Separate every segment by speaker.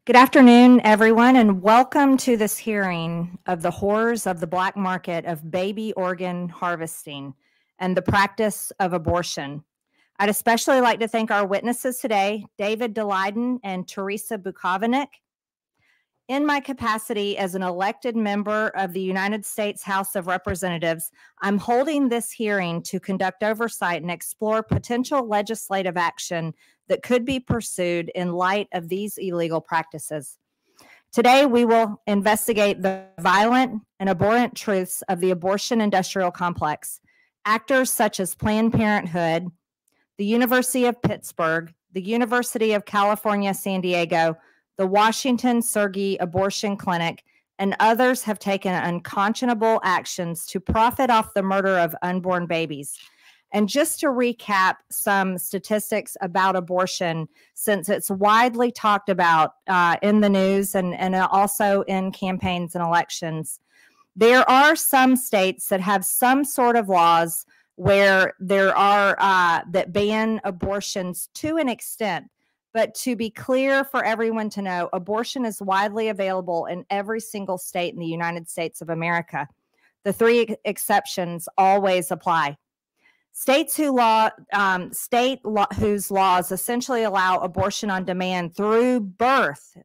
Speaker 1: Good afternoon, everyone, and welcome to this hearing of the horrors of the black market of baby organ harvesting and the practice of abortion. I'd especially like to thank our witnesses today, David Daleiden and Teresa Bukovinik. In my capacity as an elected member of the United States House of Representatives, I'm holding this hearing to conduct oversight and explore potential legislative action that could be pursued in light of these illegal practices. Today, we will investigate the violent and abhorrent truths of the abortion industrial complex. Actors such as Planned Parenthood, the University of Pittsburgh, the University of California, San Diego, the Washington Sergey Abortion Clinic, and others have taken unconscionable actions to profit off the murder of unborn babies. And just to recap some statistics about abortion, since it's widely talked about in the news and also in campaigns and elections, there are some states that have some sort of laws where there are that ban abortions to an extent. But to be clear for everyone to know, abortion is widely available in every single state in the United States of America. The three exceptions always apply. States whose laws essentially allow abortion on demand through birth.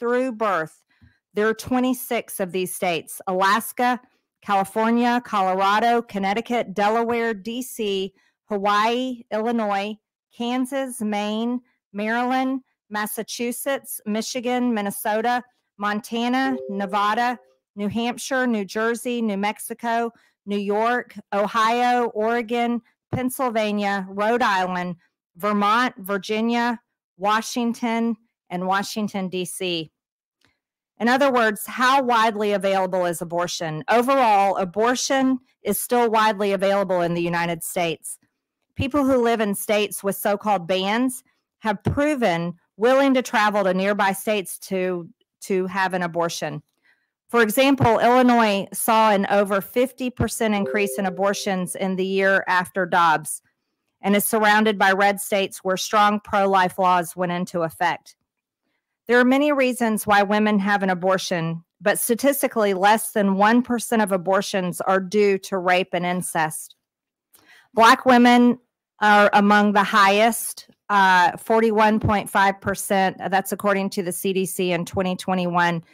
Speaker 1: There are 26 of these states: Alaska, California, Colorado, Connecticut, Delaware, DC, Hawaii, Illinois, Kansas, Maine, Maryland, Massachusetts, Michigan, Minnesota, Montana, Nevada, New Hampshire, New Jersey, New Mexico, New York, Ohio, Oregon, Pennsylvania, Rhode Island, Vermont, Virginia, Washington, and Washington, D.C. In other words, how widely available is abortion? Overall, abortion is still widely available in the United States. People who live in states with so-called bans have proven willing to travel to nearby states to have an abortion. For example, Illinois saw an over 50% increase in abortions in the year after Dobbs and is surrounded by red states where strong pro-life laws went into effect. There are many reasons why women have an abortion, but statistically, less than 1% of abortions are due to rape and incest. Black women are among the highest, 41.5%. That's according to the CDC in 2021,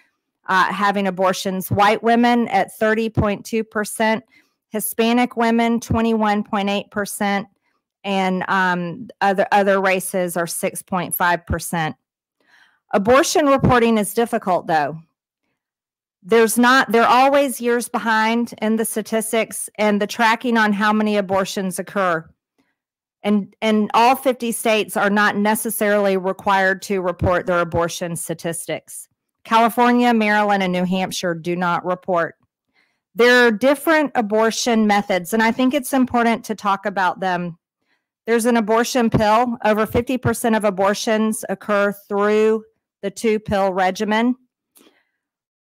Speaker 1: having abortions. White women at 30.2%, Hispanic women 21.8%, and other races are 6.5%. Abortion reporting is difficult, though. They're always years behind in the statistics and the tracking on how many abortions occur. And all 50 states are not necessarily required to report their abortion statistics. California, Maryland, and New Hampshire do not report. There are different abortion methods, and I think it's important to talk about them. There's an abortion pill. Over 50% of abortions occur through the 2-pill regimen,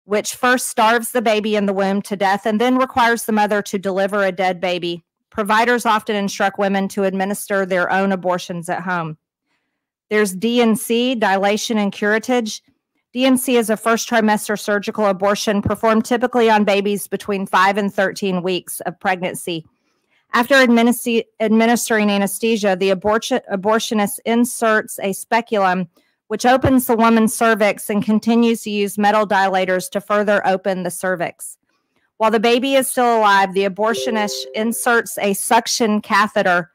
Speaker 1: which first starves the baby in the womb to death and then requires the mother to deliver a dead baby. Providers often instruct women to administer their own abortions at home. There's D&C, dilation and curettage. D&C is a first trimester surgical abortion performed typically on babies between 5 and 13 weeks of pregnancy. After administering anesthesia, the abortionist inserts a speculum, which opens the woman's cervix and continues to use metal dilators to further open the cervix. While the baby is still alive, the abortionist inserts a suction catheter,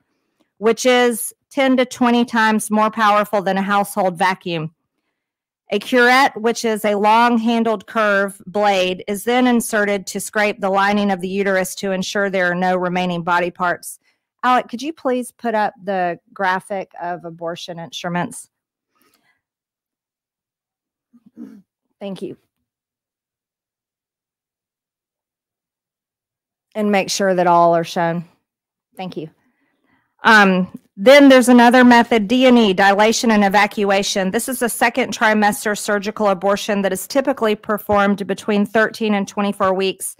Speaker 1: which is 10 to 20 times more powerful than a household vacuum. A curette, which is a long-handled curved blade, is then inserted to scrape the lining of the uterus to ensure there are no remaining body parts. Alec, could you please put up the graphic of abortion instruments? Thank you. And make sure that all are shown. Thank you. Then there's another method, D&E, dilation and evacuation. This is a second trimester surgical abortion that is typically performed between 13 and 24 weeks.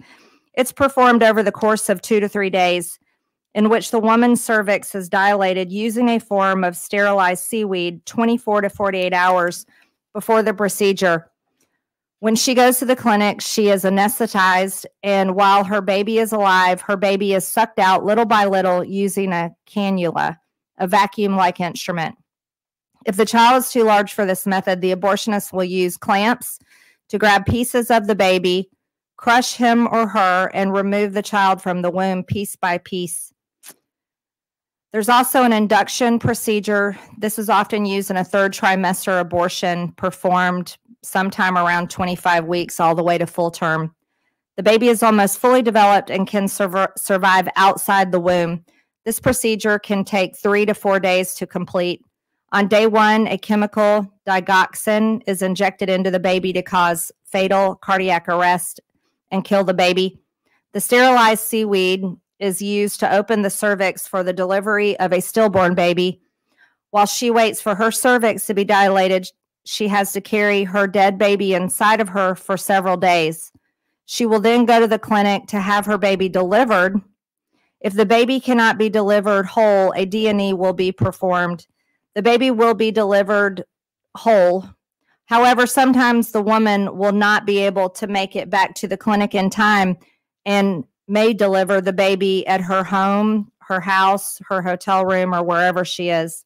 Speaker 1: It's performed over the course of 2 to 3 days, in which the woman's cervix is dilated using a form of sterilized seaweed 24 to 48 hours before the procedure. When she goes to the clinic, she is anesthetized, and while her baby is alive, her baby is sucked out little by little using a cannula, a vacuum-like instrument. If the child is too large for this method, the abortionist will use clamps to grab pieces of the baby, crush him or her, and remove the child from the womb piece by piece. There's also an induction procedure. This is often used in a third trimester abortion performed sometime around 25 weeks all the way to full term. The baby is almost fully developed and can survive outside the womb. This procedure can take 3 to 4 days to complete. On day 1, a chemical digoxin is injected into the baby to cause fatal cardiac arrest and kill the baby. The sterilized seaweed is used to open the cervix for the delivery of a stillborn baby. While she waits for her cervix to be dilated, she has to carry her dead baby inside of her for several days. She will then go to the clinic to have her baby delivered. If the baby cannot be delivered whole, a D&E will be performed. The baby will be delivered whole. However, sometimes the woman will not be able to make it back to the clinic in time and may deliver the baby at her home, her house, her hotel room, or wherever she is.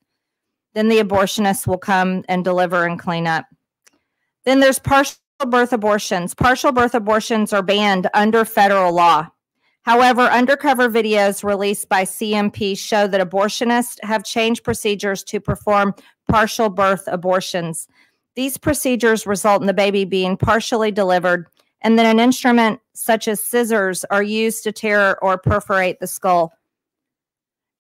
Speaker 1: Then the abortionist will come and deliver and clean up. Then there's partial birth abortions. Partial birth abortions are banned under federal law. However, undercover videos released by CMP show that abortionists have changed procedures to perform partial birth abortions. These procedures result in the baby being partially delivered, and then an instrument such as scissors are used to tear or perforate the skull.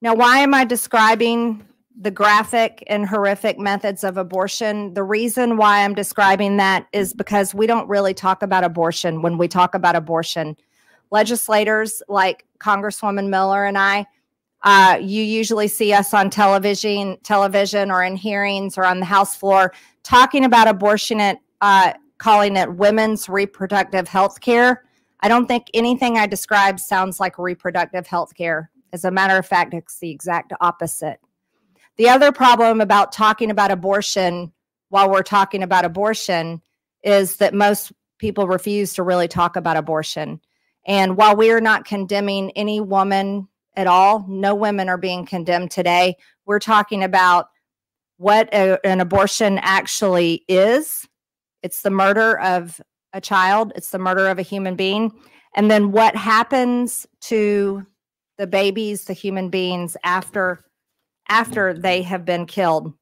Speaker 1: Now, why am I describing the graphic and horrific methods of abortion? The reason why I'm describing that is because we don't really talk about abortion when we talk about abortion. Legislators like Congresswoman Miller and I, you usually see us on television or in hearings or on the House floor talking about abortion, calling it women's reproductive health care. I don't think anything I described sounds like reproductive health care. As a matter of fact, it's the exact opposite. The other problem about talking about abortion while we're talking about abortion is that most people refuse to really talk about abortion. And while we are not condemning any woman at all, no women are being condemned today, we're talking about what an abortion actually is. It's the murder of a child. It's the murder of a human being. And then what happens to the babies, the human beings, after they have been killed.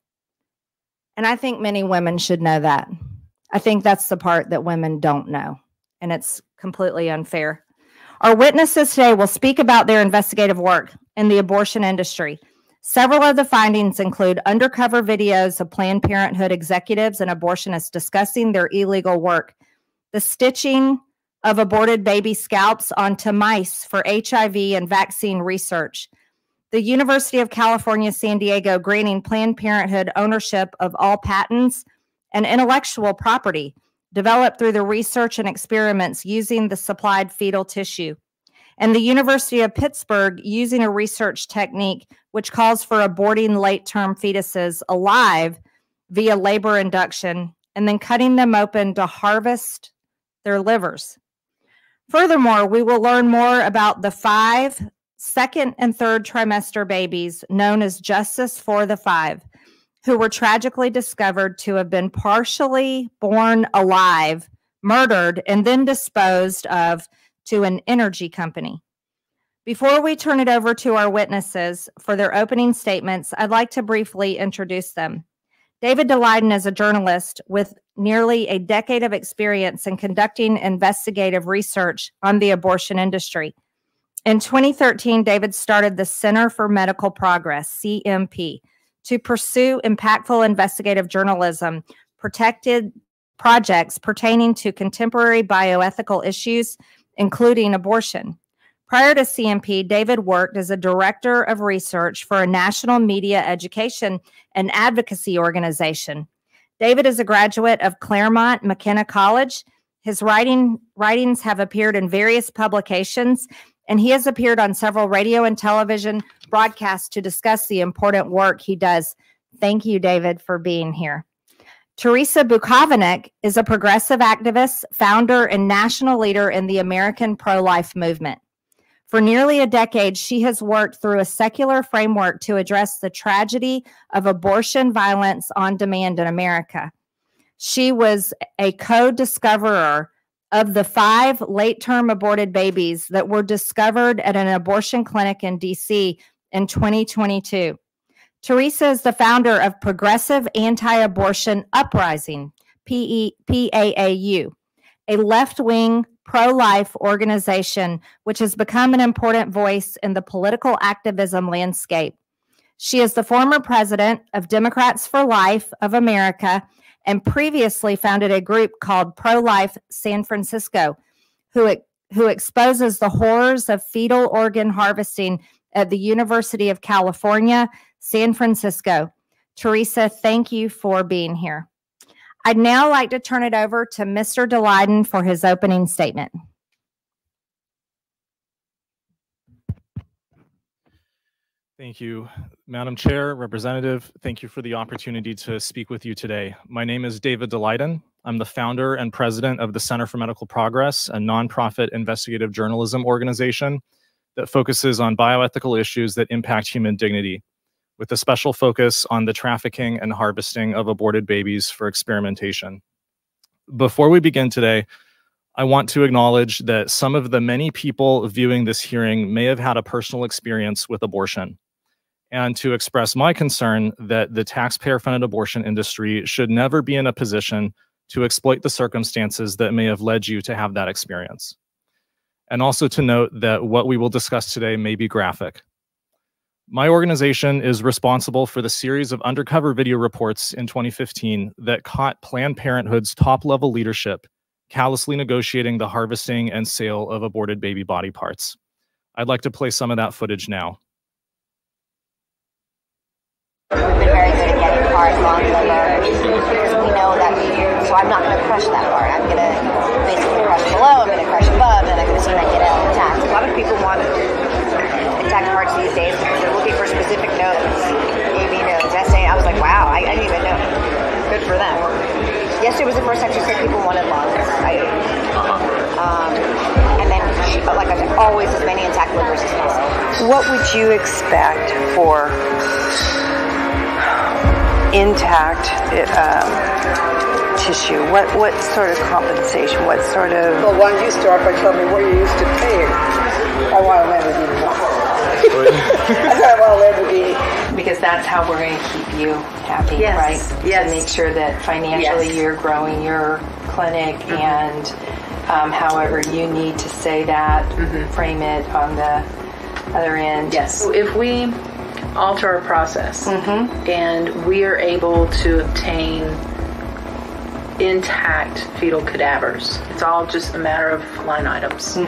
Speaker 1: And I think many women should know that. I think that's the part that women don't know, and it's completely unfair. Our witnesses today will speak about their investigative work in the abortion industry. Several of the findings include undercover videos of Planned Parenthood executives and abortionists discussing their illegal work, the stitching of aborted baby scalps onto mice for HIV and vaccine research, the University of California, San Diego granting Planned Parenthood ownership of all patents and intellectual property developed through the research and experiments using the supplied fetal tissue, and the University of Pittsburgh using a research technique which calls for aborting late-term fetuses alive via labor induction and then cutting them open to harvest their livers. Furthermore, we will learn more about the 5 second and third trimester babies known as Justice for the 5, who were tragically discovered to have been partially born alive, murdered, and then disposed of to an energy company. Before we turn it over to our witnesses for their opening statements, I'd like to briefly introduce them. David Daleiden is a journalist with nearly a decade of experience in conducting investigative research on the abortion industry. In 2013, David started the Center for Medical Progress, CMP, to pursue impactful investigative journalism, protected projects pertaining to contemporary bioethical issues, including abortion. Prior to CMP, David worked as a director of research for a national media education and advocacy organization. David is a graduate of Claremont McKenna College. His writings have appeared in various publications, and he has appeared on several radio and television broadcasts to discuss the important work he does. Thank you, David, for being here. Teresa Bukovinik is a progressive activist, founder, and national leader in the American pro-life movement. For nearly a decade, she has worked through a secular framework to address the tragedy of abortion violence on demand in America. She was a co-discoverer of the 5 late-term aborted babies that were discovered at an abortion clinic in DC in 2022. Teresa is the founder of Progressive Anti-Abortion Uprising, PAAU, a left-wing pro-life organization which has become an important voice in the political activism landscape. She is the former president of Democrats for Life of America and previously founded a group called Pro-Life San Francisco, who exposes the horrors of fetal organ harvesting at the University of California, San Francisco. Teresa, thank you for being here. I'd now like to turn it over to Mr. Daleiden for his opening statement.
Speaker 2: Thank you, Madam Chair, Representative. Thank you for the opportunity to speak with you today. My name is David Daleiden. I'm the founder and president of the Center for Medical Progress, a nonprofit investigative journalism organization that focuses on bioethical issues that impact human dignity, with a special focus on the trafficking and harvesting of aborted babies for experimentation. Before we begin today, I want to acknowledge that some of the many people viewing this hearing may have had a personal experience with abortion, and to express my concern that the taxpayer-funded abortion industry should never be in a position to exploit the circumstances that may have led you to have that experience. And also to note that what we will discuss today may be graphic. My organization is responsible for the series of undercover video reports in 2015 that caught Planned Parenthood's top-level leadership callously negotiating the harvesting and sale of aborted baby body parts. I'd like to play some of that footage now.
Speaker 3: We've been very good at getting parts on liver because we know that so I'm not going to crush that part. I'm going to basically crush below, I'm going to crush above, and I'm going to see that get it intact. A lot of people want intact parts these days because they're looking for specific nodes, AB nodes, SA. I was like, wow, I didn't even know. Good for them. Yesterday was the first time she said people wanted lungs. And then, like I said, always as many intact livers as possible.
Speaker 4: What would you expect for intact tissue? What sort of compensation? What sort of...
Speaker 5: Well, why don't you start by telling me what you're used to paying? I want to Lamborghini. I thought I want a Lamborghini.
Speaker 6: Because that's how we're going to keep you happy,
Speaker 4: Yes.
Speaker 6: right?
Speaker 4: Yes.
Speaker 6: To make sure that financially
Speaker 4: Yes.
Speaker 6: you're growing your clinic and however you need to say that, frame it on the other end.
Speaker 4: Yes.
Speaker 7: So if we alter our process and we are able to obtain intact fetal cadavers, it's all just a matter of line items.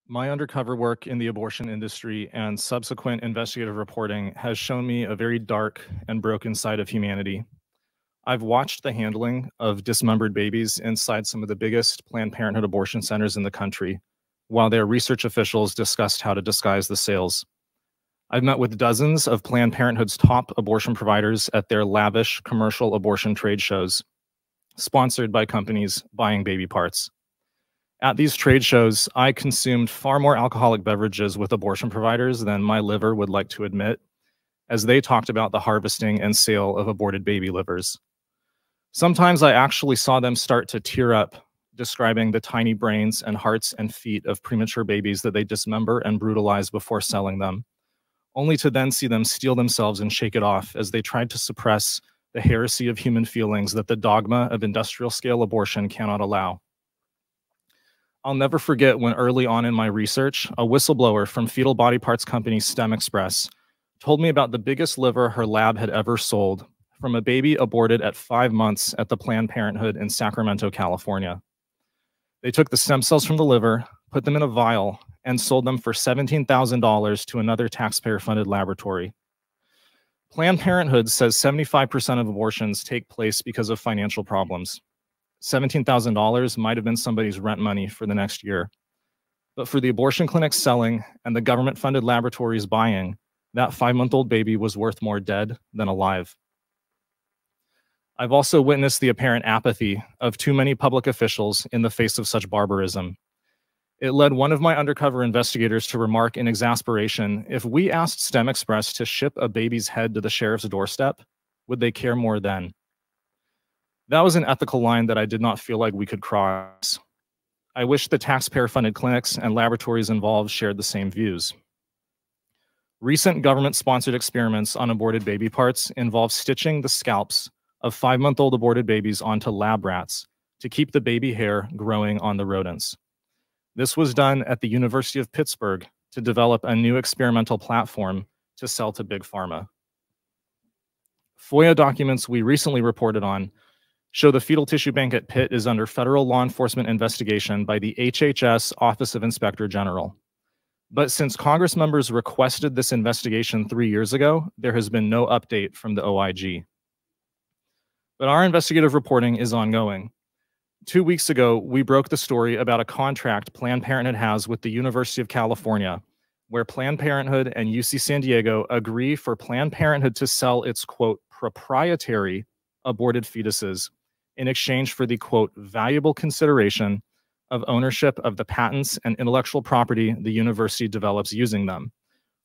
Speaker 2: My undercover work in the abortion industry and subsequent investigative reporting has shown me a very dark and broken side of humanity. I've watched the handling of dismembered babies inside some of the biggest Planned Parenthood abortion centers in the country, while their research officials discussed how to disguise the sales. I've met with dozens of Planned Parenthood's top abortion providers at their lavish commercial abortion trade shows, sponsored by companies buying baby parts. At these trade shows, I consumed far more alcoholic beverages with abortion providers than my liver would like to admit, as they talked about the harvesting and sale of aborted baby livers. Sometimes I actually saw them start to tear up, describing the tiny brains and hearts and feet of premature babies that they dismember and brutalize before selling them, only to then see them steel themselves and shake it off as they tried to suppress the heresy of human feelings that the dogma of industrial-scale abortion cannot allow. I'll never forget when early on in my research, a whistleblower from fetal body parts company STEM Express told me about the biggest liver her lab had ever sold from a baby aborted at 5 months at the Planned Parenthood in Sacramento, California. They took the stem cells from the liver, put them in a vial, and sold them for $17,000 to another taxpayer-funded laboratory. Planned Parenthood says 75% of abortions take place because of financial problems. $17,000 might have been somebody's rent money for the next year. But for the abortion clinics selling and the government-funded laboratories buying, that 5-month-old baby was worth more dead than alive. I've also witnessed the apparent apathy of too many public officials in the face of such barbarism. It led one of my undercover investigators to remark in exasperation, if we asked STEM Express to ship a baby's head to the sheriff's doorstep, would they care more then? That was an ethical line that I did not feel like we could cross. I wish the taxpayer-funded clinics and laboratories involved shared the same views. Recent government-sponsored experiments on aborted baby parts involve stitching the scalps of 5-month-old aborted babies onto lab rats to keep the baby hair growing on the rodents. This was done at the University of Pittsburgh to develop a new experimental platform to sell to Big Pharma. FOIA documents we recently reported on show the fetal tissue bank at Pitt is under federal law enforcement investigation by the HHS Office of Inspector General. But since Congress members requested this investigation 3 years ago, there has been no update from the OIG. But our investigative reporting is ongoing. 2 weeks ago, we broke the story about a contract Planned Parenthood has with the University of California, where Planned Parenthood and UC San Diego agree for Planned Parenthood to sell its, quote, proprietary aborted fetuses in exchange for the, quote, valuable consideration of ownership of the patents and intellectual property the university develops using them,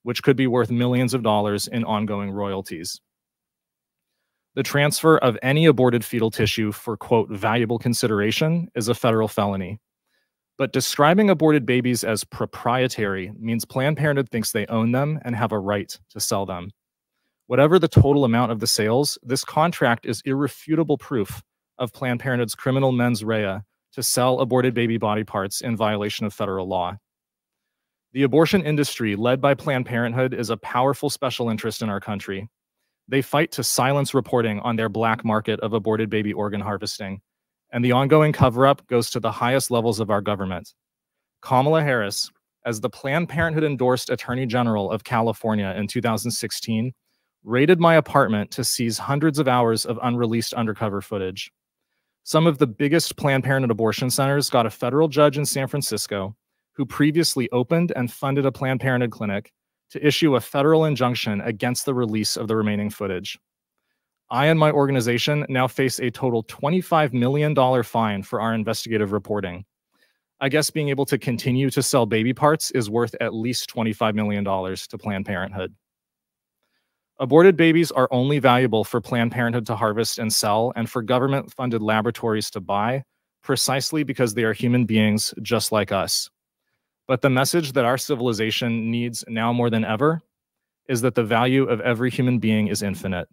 Speaker 2: which could be worth millions of dollars in ongoing royalties. The transfer of any aborted fetal tissue for, quote, valuable consideration is a federal felony. But describing aborted babies as proprietary means Planned Parenthood thinks they own them and have a right to sell them. Whatever the total amount of the sales, this contract is irrefutable proof of Planned Parenthood's criminal mens rea to sell aborted baby body parts in violation of federal law. The abortion industry, led by Planned Parenthood, is a powerful special interest in our country. They fight to silence reporting on their black market of aborted baby organ harvesting, and the ongoing cover-up goes to the highest levels of our government. Kamala Harris, as the Planned Parenthood-endorsed Attorney General of California in 2016, raided my apartment to seize hundreds of hours of unreleased undercover footage. Some of the biggest Planned Parenthood abortion centers got a federal judge in San Francisco who previously opened and funded a Planned Parenthood clinic to issue a federal injunction against the release of the remaining footage. I and my organization now face a total $25 million fine for our investigative reporting. I guess being able to continue to sell baby parts is worth at least $25 million to Planned Parenthood. Aborted babies are only valuable for Planned Parenthood to harvest and sell and for government-funded laboratories to buy, precisely because they are human beings just like us. But the message that our civilization needs now more than ever is that the value of every human being is infinite.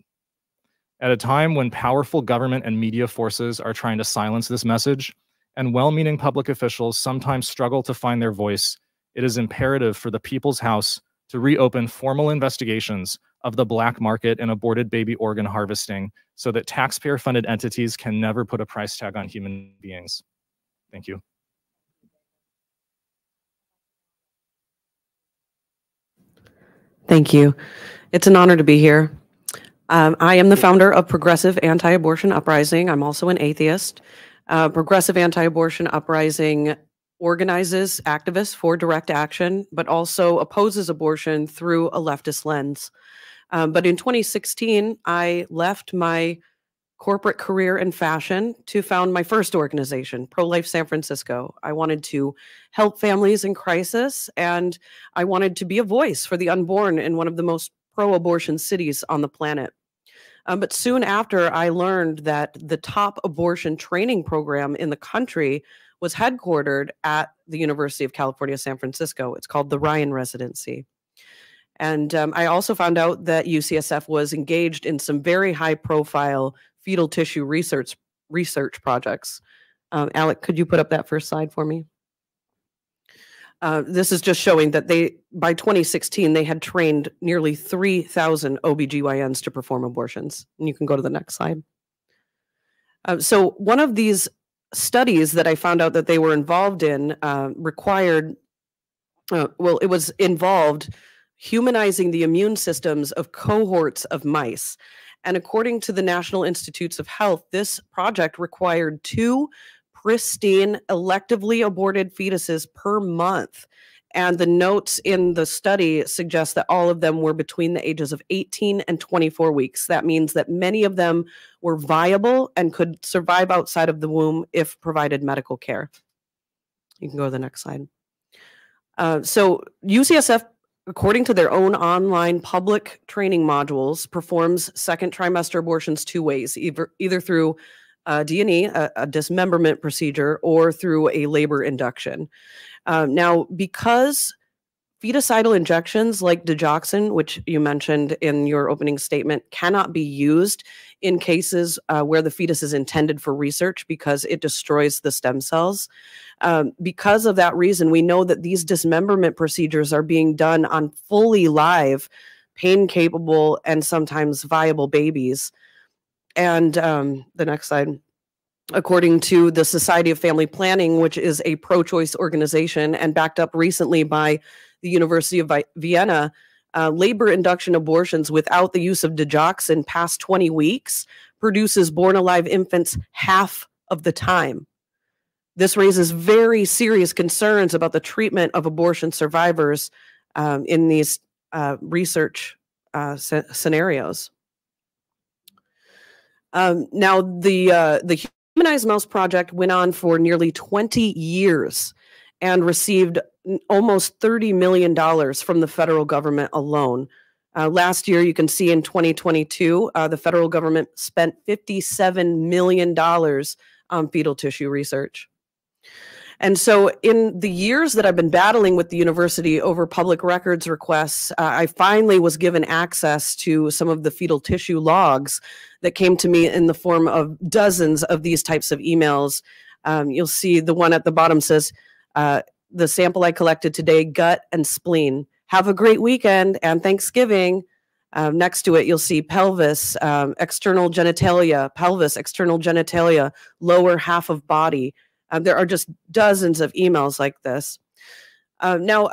Speaker 2: At a time when powerful government and media forces are trying to silence this message, and well-meaning public officials sometimes struggle to find their voice, it is imperative for the People's House to reopen formal investigations of the black market in aborted baby organ harvesting so that taxpayer-funded entities can never put a price tag on human beings. Thank you.
Speaker 8: Thank you. It's an honor to be here. I am the founder of Progressive Anti-Abortion Uprising. I'm also an atheist. Progressive Anti-Abortion Uprising organizes activists for direct action, but also opposes abortion through a leftist lens. But in 2016, I left my corporate career in fashion to found my first organization, Pro-Life San Francisco. I wanted to help families in crisis, and I wanted to be a voice for the unborn in one of the most pro-abortion cities on the planet. But soon after, I learned that the top abortion training program in the country was headquartered at the University of California, San Francisco. It's called the Ryan Residency. And I also found out that UCSF was engaged in some very high-profile fetal tissue research projects. Alec, could you put up that first slide for me? This is just showing that by 2016, they had trained nearly 3,000 OBGYNs to perform abortions. And you can go to the next slide. So one of these studies that I found out that they were involved in it was involved humanizing the immune systems of cohorts of mice. And according to the National Institutes of Health, this project required 2 pristine, electively aborted fetuses per month. And the notes in the study suggest that all of them were between the ages of 18 and 24 weeks. That means that many of them were viable and could survive outside of the womb if provided medical care. You can go to the next slide. So UCSF, according to their own online public training modules, performs second trimester abortions 2 ways, either through D&E, a dismemberment procedure, or through a labor induction. Now, because feticidal injections like digoxin, which you mentioned in your opening statement, cannot be used in cases where the fetus is intended for research because it destroys the stem cells. Because of that reason, we know that these dismemberment procedures are being done on fully live, pain-capable, and sometimes viable babies. And the next slide. According to the Society of Family Planning, which is a pro-choice organization and backed up recently by the University of Vienna, labor induction abortions without the use of digoxin past 20 weeks produces born-alive infants half of the time. This raises very serious concerns about the treatment of abortion survivors in these research scenarios. Now, the Humanized Mouse Project went on for nearly 20 years and received almost $30 million from the federal government alone. Last year, you can see in 2022, the federal government spent $57 million on fetal tissue research. And so in the years that I've been battling with the university over public records requests, I finally was given access to some of the fetal tissue logs that came to me in the form of dozens of these types of emails. You'll see the one at the bottom says, the sample I collected today, gut and spleen. Have a great weekend and Thanksgiving. Next to it, you'll see pelvis, external genitalia, pelvis, external genitalia, lower half of body. There are just dozens of emails like this. Now,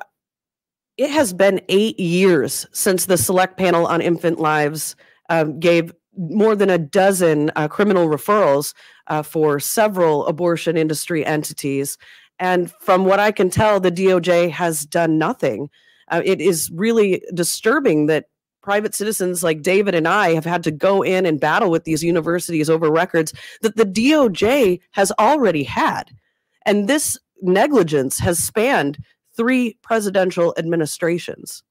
Speaker 8: it has been 8 years since the Select Panel on Infant Lives gave more than a dozen criminal referrals for several abortion industry entities. And from what I can tell, the DOJ has done nothing. It is really disturbing that private citizens like David and I have had to go in and battle with these universities over records that the DOJ has already had. And this negligence has spanned 3 presidential administrations.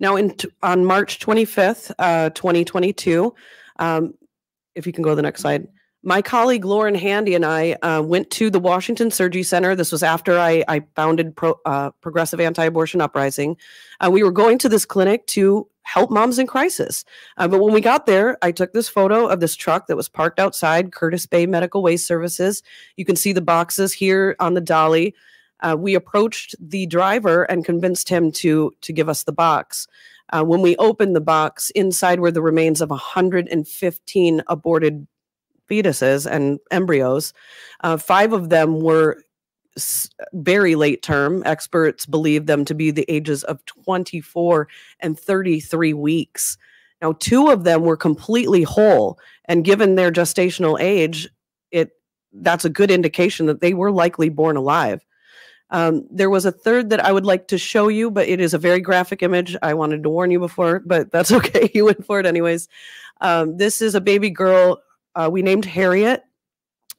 Speaker 8: Now, on March 25th, 2022, if you can go to the next slide, my colleague Lauren Handy and I went to the Washington Surgery Center. This was after I founded Progressive Anti-Abortion Uprising. We were going to this clinic to help moms in crisis. But when we got there, I took this photo of this truck that was parked outside Curtis Bay Medical Waste Services. You can see the boxes here on the dolly. We approached the driver and convinced him to give us the box. When we opened the box, inside were the remains of 115 aborted fetuses and embryos. 5 of them were very late term. Experts believe them to be the ages of 24 and 33 weeks. Now, 2 of them were completely whole, and given their gestational age, that's a good indication that they were likely born alive. There was a 3rd that I would like to show you, but it is a very graphic image. I wanted to warn you before, but that's okay. You went for it anyways. This is a baby girl we named Harriet.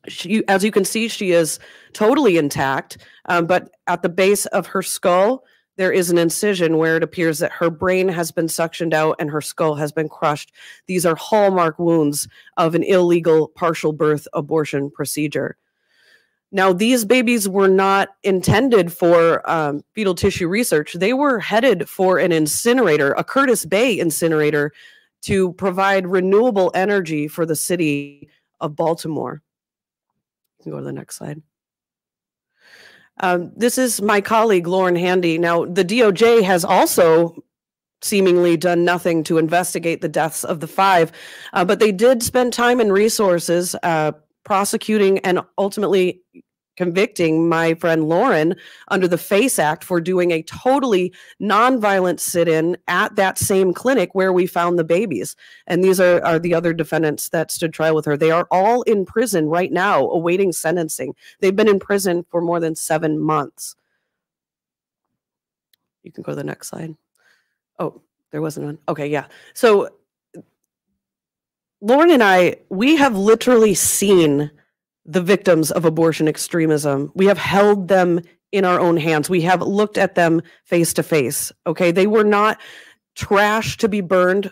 Speaker 8: She, as you can see, she is totally intact, but at the base of her skull, there is an incision where it appears that her brain has been suctioned out and her skull has been crushed. These are hallmark wounds of an illegal partial birth abortion procedure. Now, these babies were not intended for fetal tissue research. They were headed for an incinerator, a Curtis Bay incinerator, to provide renewable energy for the city of Baltimore. You can go to the next slide. This is my colleague, Lauren Handy. Now, the DOJ has also seemingly done nothing to investigate the deaths of the 5, but they did spend time and resources prosecuting and ultimately convicting my friend Lauren under the FACE Act for doing a totally nonviolent sit-in at that same clinic where we found the babies. And these are the other defendants that stood trial with her. They are all in prison right now awaiting sentencing. They've been in prison for more than 7 months. You can go to the next slide. Oh, there wasn't one. Okay, yeah. So Lauren and I, we have literally seen the victims of abortion extremism. We have held them in our own hands. We have looked at them face to face. Okay. They were not trash to be burned.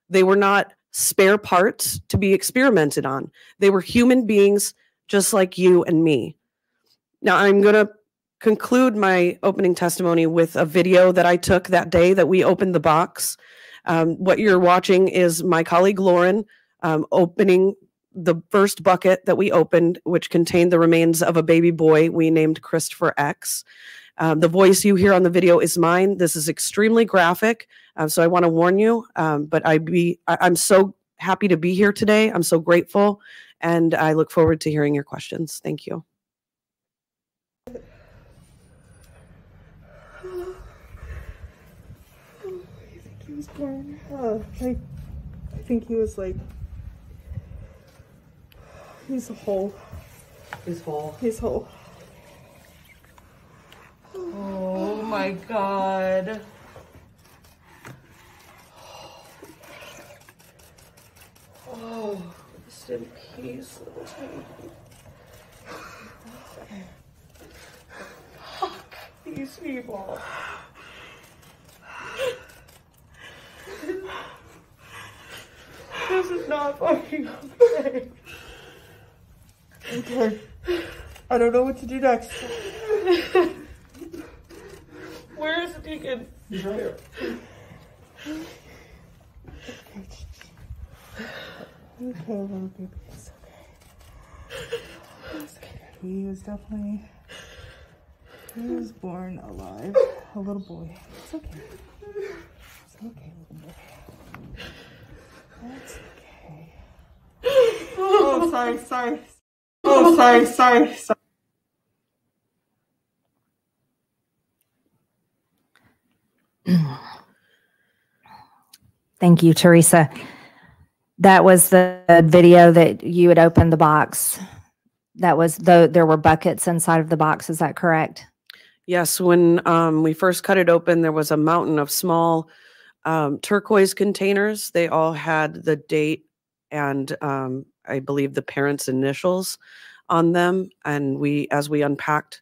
Speaker 8: They were not spare parts to be experimented on. They were human beings just like you and me. Now I'm going to conclude my opening testimony with a video that I took that day that we opened the box. What you're watching is my colleague Lauren opening the first bucket that we opened, which contained the remains of a baby boy we named Christopher X. The voice you hear on the video is mine. This is extremely graphic, so I want to warn you, but I'm so happy to be here today. I'm so grateful, and I look forward to hearing your questions. Thank you.
Speaker 5: I think he was born, I think he was like, he's whole.
Speaker 8: He's whole.
Speaker 5: He's whole.
Speaker 8: Oh my God. Oh, rest in peace, little baby. Fuck these people. This is not fucking okay.
Speaker 5: Okay. I don't know what to do next.
Speaker 8: Where is the deacon?
Speaker 2: He's right here.
Speaker 5: Okay, little baby. It's okay. It's okay. He was definitely, he was born alive. A little boy. It's okay. It's okay, little boy. That's okay. Oh, sorry. Oh, sorry.
Speaker 1: Thank you, Teresa. That was the video that you had opened the box. That was there were buckets inside of the box. Is that correct?
Speaker 8: Yes. When we first cut it open, there was a mountain of small turquoise containers. They all had the date and I believe the parents' initials on them. And as we unpacked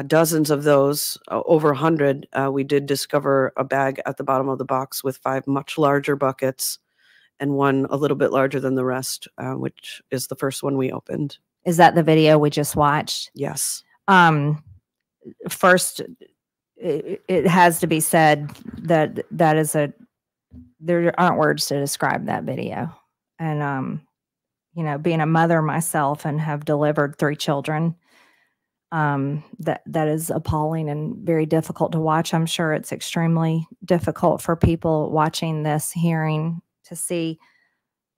Speaker 8: dozens of those, over 100, we did discover a bag at the bottom of the box with 5 much larger buckets and one a little bit larger than the rest, which is the first one we opened.
Speaker 1: Is that the video we just watched?
Speaker 8: Yes.
Speaker 1: First, it has to be said that there aren't words to describe that video. And, you know, being a mother myself and have delivered 3 children, that is appalling and very difficult to watch. I'm sure it's extremely difficult for people watching this, hearing, to see.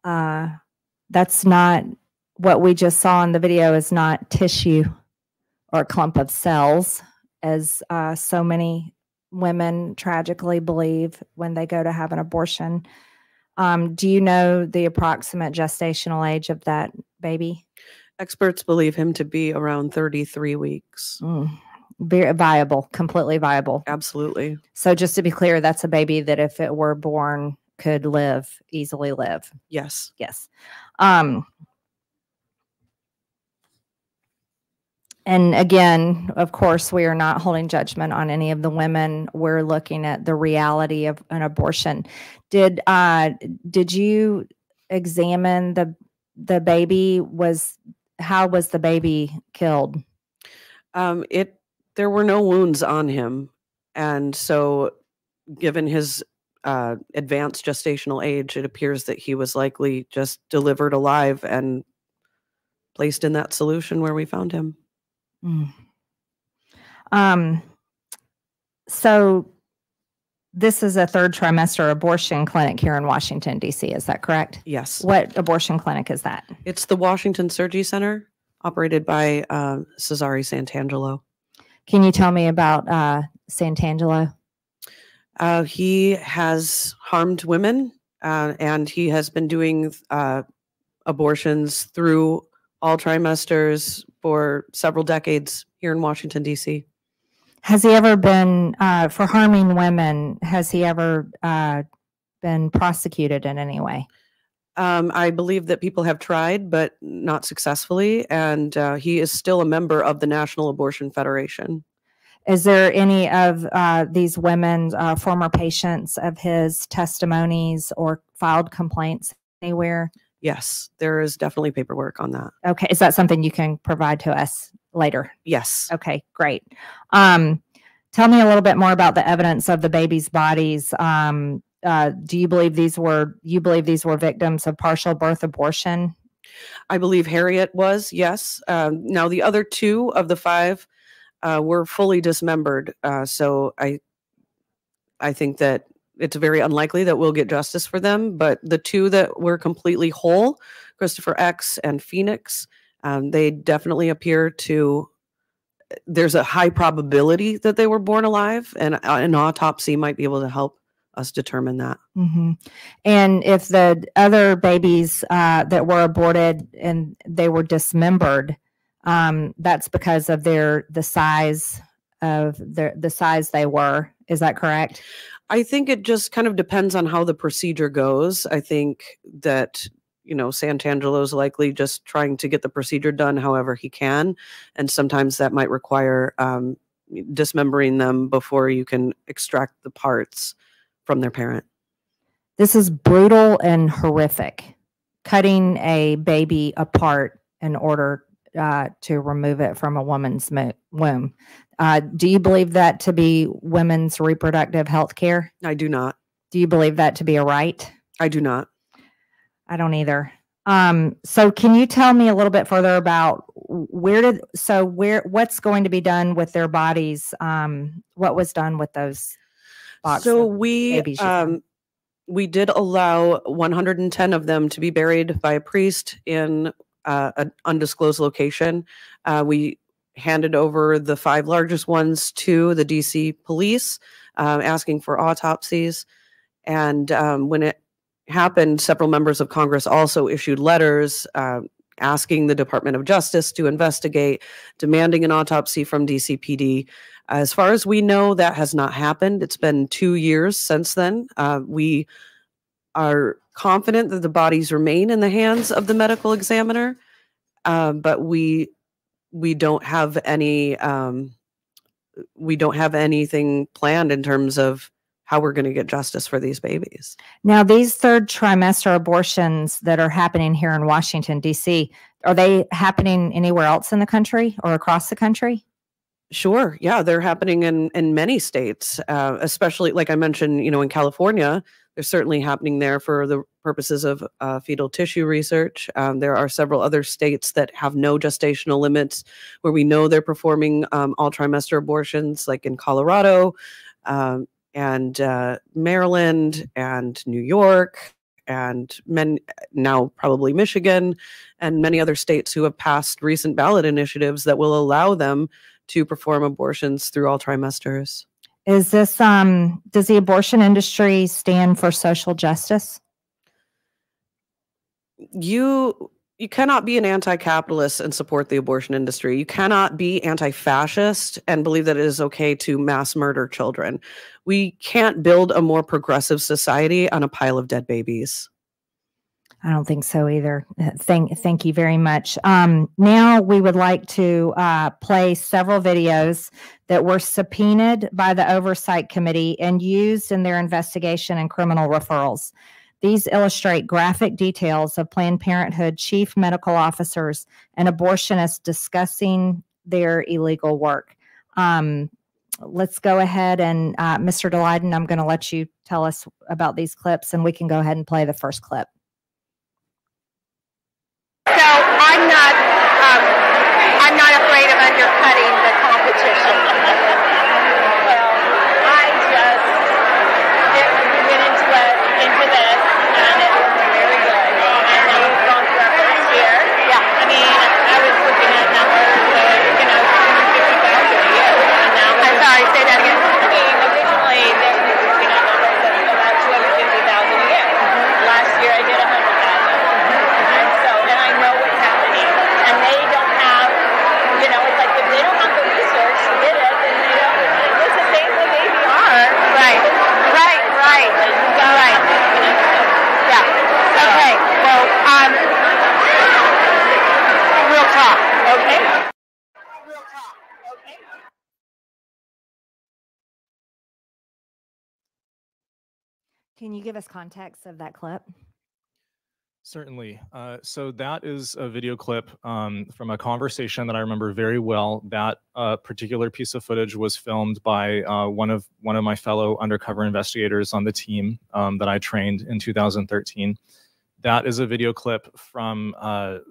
Speaker 1: That's not what we just saw in the video, is not tissue or a clump of cells, as so many women tragically believe when they go to have an abortion. Do you know the approximate gestational age of that baby?
Speaker 8: Experts believe him to be around 33 weeks.
Speaker 1: Very viable, completely viable.
Speaker 8: Absolutely.
Speaker 1: So just to be clear, that's a baby that if it were born could easily live.
Speaker 8: Yes.
Speaker 1: Yes. And again, of course, we are not holding judgment on any of the women. We're looking at the reality of an abortion. Did you examine the baby? How was the baby killed?
Speaker 8: There were no wounds on him. And so given his advanced gestational age, it appears that he was likely just delivered alive and placed in that solution where we found him.
Speaker 1: So this is a 3rd trimester abortion clinic here in Washington, D.C. Is that correct?
Speaker 8: Yes.
Speaker 1: What abortion clinic is that?
Speaker 8: It's the Washington Surgery Center. operated by Cesare Santangelo.
Speaker 1: Can you tell me about Santangelo?
Speaker 8: He has harmed women, and he has been doing abortions through all trimesters for several decades here in Washington, D.C.
Speaker 1: Has he ever been, for harming women, has he ever been prosecuted in any way?
Speaker 8: I believe that people have tried, but not successfully, and he is still a member of the National Abortion Federation.
Speaker 1: Is there any of these women, former patients of his testimonies or filed complaints anywhere?
Speaker 8: Yes, there is definitely paperwork on that.
Speaker 1: Okay. Is that something you can provide to us later?
Speaker 8: Yes.
Speaker 1: Okay, great. Tell me a little bit more about the evidence of the babies' bodies. Do you believe these were victims of partial birth abortion?
Speaker 8: I believe Harriet was, yes. Now the other 2 of the 5 were fully dismembered. So I think that it's very unlikely that we'll get justice for them. But the 2 that were completely whole, Christopher X and Phoenix, they definitely appear to, there's a high probability that they were born alive, and an autopsy might be able to help us determine that.
Speaker 1: Mm-hmm. And if the other babies that were aborted and they were dismembered, that's because of the size they were. Is that correct?
Speaker 8: I think it just kind of depends on how the procedure goes. I think that, Santangelo is likely just trying to get the procedure done however he can. And sometimes that might require dismembering them before you can extract the parts from their parent.
Speaker 1: This is brutal and horrific. Cutting a baby apart in order to remove it from a woman's womb. Do you believe that to be women's reproductive health care?
Speaker 8: I do not.
Speaker 1: Do you believe that to be a right?
Speaker 8: I do not.
Speaker 1: I don't either. So can you tell me a little bit further about what's going to be done with their bodies? What was done with those boxes?
Speaker 8: So we did allow 110 of them to be buried by a priest in an undisclosed location. We handed over the 5 largest ones to the DC police, asking for autopsies. And when it happened, several members of Congress also issued letters asking the Department of Justice to investigate, demanding an autopsy from DCPD. As far as we know, that has not happened. It's been 2 years since then. We are confident that the bodies remain in the hands of the medical examiner, but we don't have any we don't have anything planned in terms of how we're going to get justice for these babies.
Speaker 1: Now, these 3rd trimester abortions that are happening here in Washington, D.C., are they happening anywhere else in the country or across the country?
Speaker 8: Sure. Yeah, they're happening in many states, especially, like I mentioned, in California. They're certainly happening there for the purposes of fetal tissue research. There are several other states that have no gestational limits where we know they're performing all trimester abortions, like in Colorado, and Maryland and New York, and now probably Michigan, and many other states who have passed recent ballot initiatives that will allow them to perform abortions through all trimesters.
Speaker 1: Is this does the abortion industry stand for social justice?
Speaker 8: You cannot be an anti-capitalist and support the abortion industry. You cannot be anti-fascist and believe that it is okay to mass murder children. We can't build a more progressive society on a pile of dead babies.
Speaker 1: I don't think so either. Thank you very much. Now we would like to play several videos that were subpoenaed by the Oversight Committee and used in their investigation and criminal referrals. These illustrate graphic details of Planned Parenthood chief medical officers and abortionists discussing their illegal work. Let's go ahead and, Mr. Daleiden, I'm going to let you tell us about these clips, and we can go ahead and play the first clip.
Speaker 9: So I'm not afraid of undercutting the competition. Well, I just went into this, and it was very good. And then we've gone through our first year. Yeah. I mean, I was looking
Speaker 1: Can you give us context of that clip?
Speaker 2: Certainly. So that is a video clip from a conversation that I remember very well. That particular piece of footage was filmed by one of my fellow undercover investigators on the team that I trained in 2013. That is a video clip from a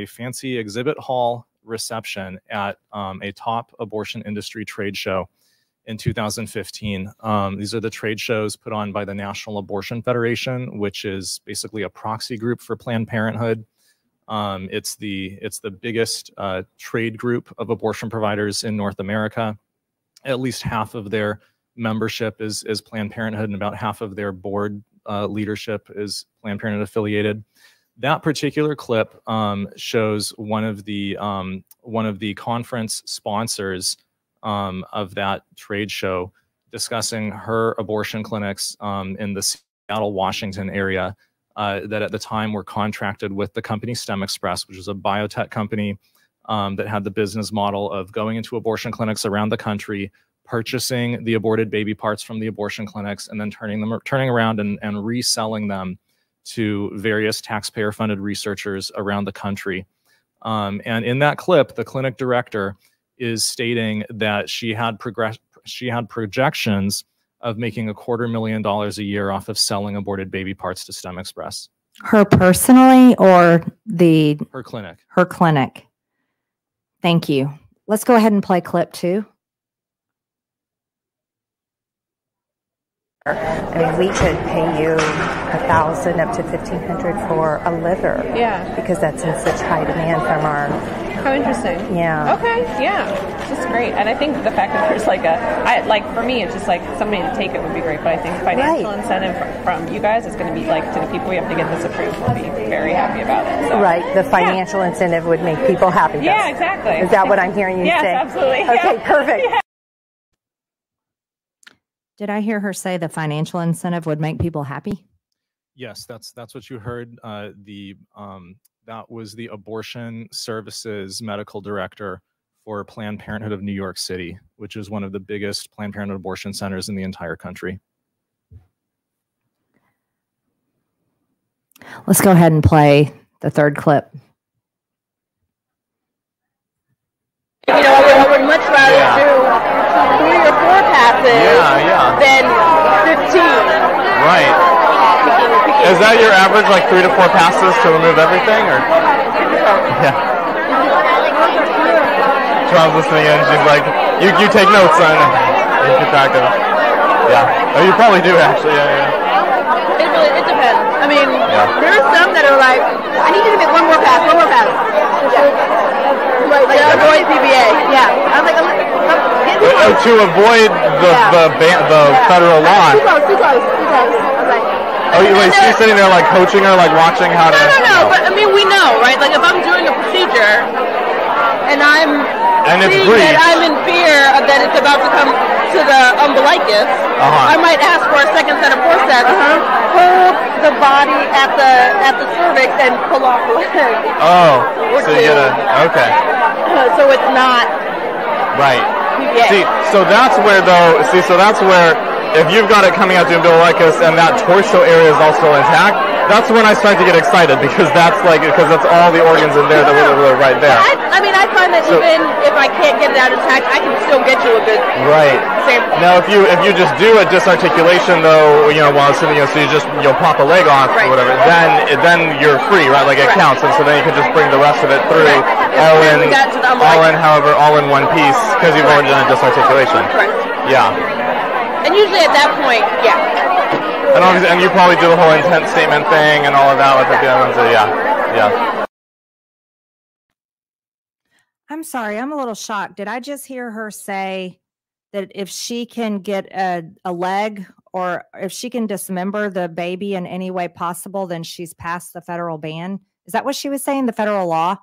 Speaker 2: fancy exhibit hall reception at a top abortion industry trade show in 2015. These are the trade shows put on by the National Abortion Federation, which is basically a proxy group for Planned Parenthood. It's the biggest trade group of abortion providers in North America. At least half of their membership is Planned Parenthood, and about half of their board leadership is Planned Parenthood affiliated. That particular clip shows one of the conference sponsors of that trade show discussing her abortion clinics in the Seattle, Washington area that at the time were contracted with the company STEM Express, which was a biotech company that had the business model of going into abortion clinics around the country, purchasing the aborted baby parts from the abortion clinics, and then turning around and reselling them to various taxpayer-funded researchers around the country. And in that clip, the clinic director is stating that she had projections of making $250,000 a year off of selling aborted baby parts to STEM Express.
Speaker 1: Her personally, or
Speaker 2: her clinic?
Speaker 1: Her clinic. Thank you. Let's go ahead and play clip 2.
Speaker 4: I mean, we could pay you $1,000 up to $1,500 for a litter.
Speaker 10: Yeah.
Speaker 4: Because that's in such high demand from our.
Speaker 10: How interesting.
Speaker 4: Yeah.
Speaker 10: Okay. Yeah. This is great, and I think the fact that there's like for me, it's just like somebody to take it would be great. But I think financial incentive from you guys is going to be like to the people we have to get this approved will be very happy about it. So.
Speaker 4: Right. The financial incentive would make people happy.
Speaker 10: Yeah. Exactly.
Speaker 4: Is that what I'm hearing you say?
Speaker 10: Yes, absolutely.
Speaker 4: Okay.
Speaker 10: Yeah.
Speaker 4: Perfect.
Speaker 10: Yeah.
Speaker 1: Did I hear her say the financial incentive would make people happy?
Speaker 2: Yes, that's what you heard. That was the abortion services medical director for Planned Parenthood of New York City, which is one of the biggest Planned Parenthood abortion centers in the entire country.
Speaker 1: Let's go ahead and play the third clip.
Speaker 9: You know, I would much rather do 3 or 4 passes than 15.
Speaker 11: Right. Is that your average, like 3 to 4 passes to remove everything, or? Yeah. Charles listening in, she's like, you take notes, son. You keep track of it. Yeah. Oh, you probably do, actually. Yeah.
Speaker 9: It depends. I mean, there are some that are like, I need you to make one more pass. Like avoid PBA. Yeah. I was like,
Speaker 11: to avoid the federal law.
Speaker 9: Too close. I was like,
Speaker 11: oh, wait, so you're sitting there like coaching her, like watching how to.
Speaker 9: No, but I mean, we know, right? Like if I'm doing a procedure and I'm in fear that it's about to come to the umbilicus, I might ask for a second set of forceps. Hold the body at the cervix and pull off the leg.
Speaker 11: Oh, so you get okay.
Speaker 9: So it's not
Speaker 11: right.
Speaker 9: PBA.
Speaker 11: So that's where if you've got it coming out to the umbilicus and that torso area is also intact, that's when I start to get excited because that's all the organs in there that were right there.
Speaker 9: I mean, I find that even if I can't get it out intact, I can still get you a good sample.
Speaker 11: Now, if you just do a disarticulation though, while sitting, so you'll pop a leg off or whatever, then you're free, right? Like it counts, and so then you can just bring the rest of it through all in one piece because you've already done a disarticulation.
Speaker 9: Correct.
Speaker 11: Yeah.
Speaker 9: And usually at that point,
Speaker 11: And you probably do the whole intent statement thing and all of that with the ones. Yeah.
Speaker 1: I'm sorry, I'm a little shocked. Did I just hear her say that if she can get a leg or if she can dismember the baby in any way possible, then she's passed the federal ban? Is that what she was saying, the federal law?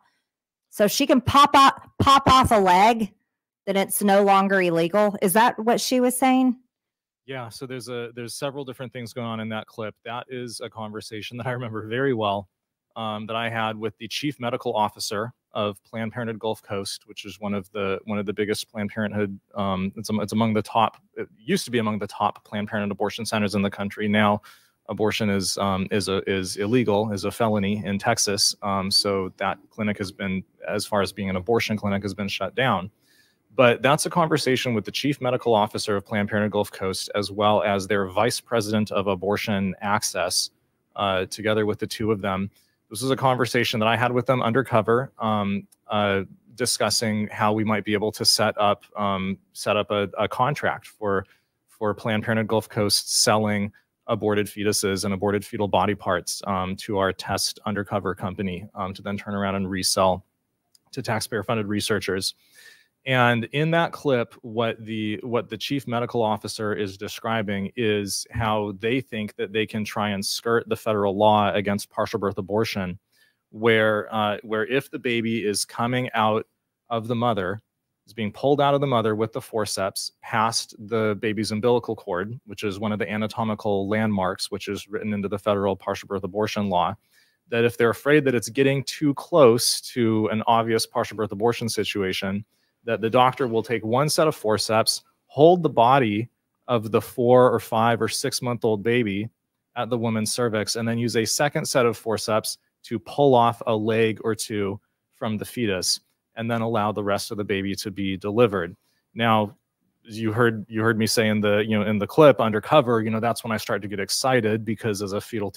Speaker 1: So if she can pop off a leg, then it's no longer illegal. Is that what she was saying?
Speaker 2: Yeah, so there's several different things going on in that clip. That is a conversation that I remember very well that I had with the chief medical officer of Planned Parenthood Gulf Coast, which is one of the biggest Planned Parenthood. It's among the top. It used to be among the top Planned Parenthood abortion centers in the country. Now, abortion is illegal, is a felony in Texas. So that clinic has been, as far as being an abortion clinic, has been shut down. But that's a conversation with the chief medical officer of Planned Parenthood Gulf Coast, as well as their vice president of abortion access, together with the two of them. This was a conversation that I had with them undercover, discussing how we might be able to set up a contract for Planned Parenthood Gulf Coast selling aborted fetuses and aborted fetal body parts to our test undercover company to then turn around and resell to taxpayer-funded researchers. And in that clip, what the chief medical officer is describing is how they think that they can try and skirt the federal law against partial birth abortion, where if the baby is coming out of the mother, is being pulled out of the mother with the forceps past the baby's umbilical cord, which is one of the anatomical landmarks, which is written into the federal partial birth abortion law, that if they're afraid that it's getting too close to an obvious partial birth abortion situation, that the doctor will take one set of forceps, hold the body of the 4 or 5 or 6 month old baby at the woman's cervix, and then use a second set of forceps to pull off a leg or two from the fetus, and then allow the rest of the baby to be delivered. Now, you heard me say in the clip undercover, that's when I start to get excited, because as a fetal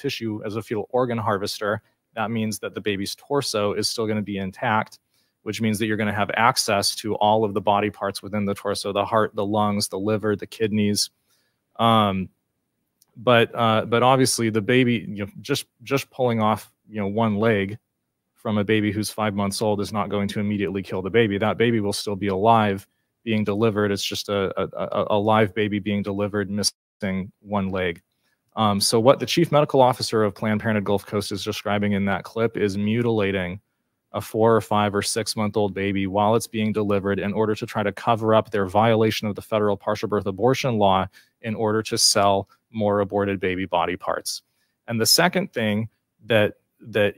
Speaker 2: organ harvester, that means that the baby's torso is still going to be intact, which means that you're going to have access to all of the body parts within the torso, the heart, the lungs, the liver, the kidneys. But obviously the baby, just pulling off, one leg from a baby who's 5 months old is not going to immediately kill the baby. That baby will still be alive, being delivered. It's just a live baby being delivered, missing one leg. So what the chief medical officer of Planned Parenthood Gulf Coast is describing in that clip is mutilating a 4 or 5 or 6 month old baby while it's being delivered in order to try to cover up their violation of the federal partial birth abortion law in order to sell more aborted baby body parts. And the second thing that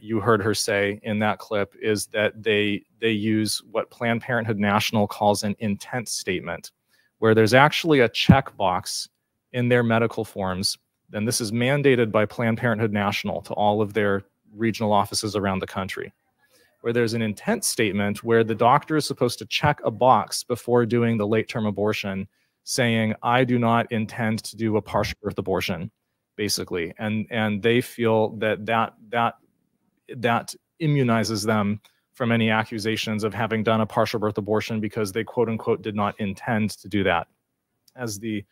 Speaker 2: you heard her say in that clip is that they use what Planned Parenthood National calls an intent statement, where there's actually a checkbox in their medical forms. And this is mandated by Planned Parenthood National to all of their regional offices around the country, where there's an intent statement where the doctor is supposed to check a box before doing the late-term abortion saying, I do not intend to do a partial birth abortion, basically. And they feel that immunizes them from any accusations of having done a partial birth abortion because they, quote unquote, did not intend to do that. As the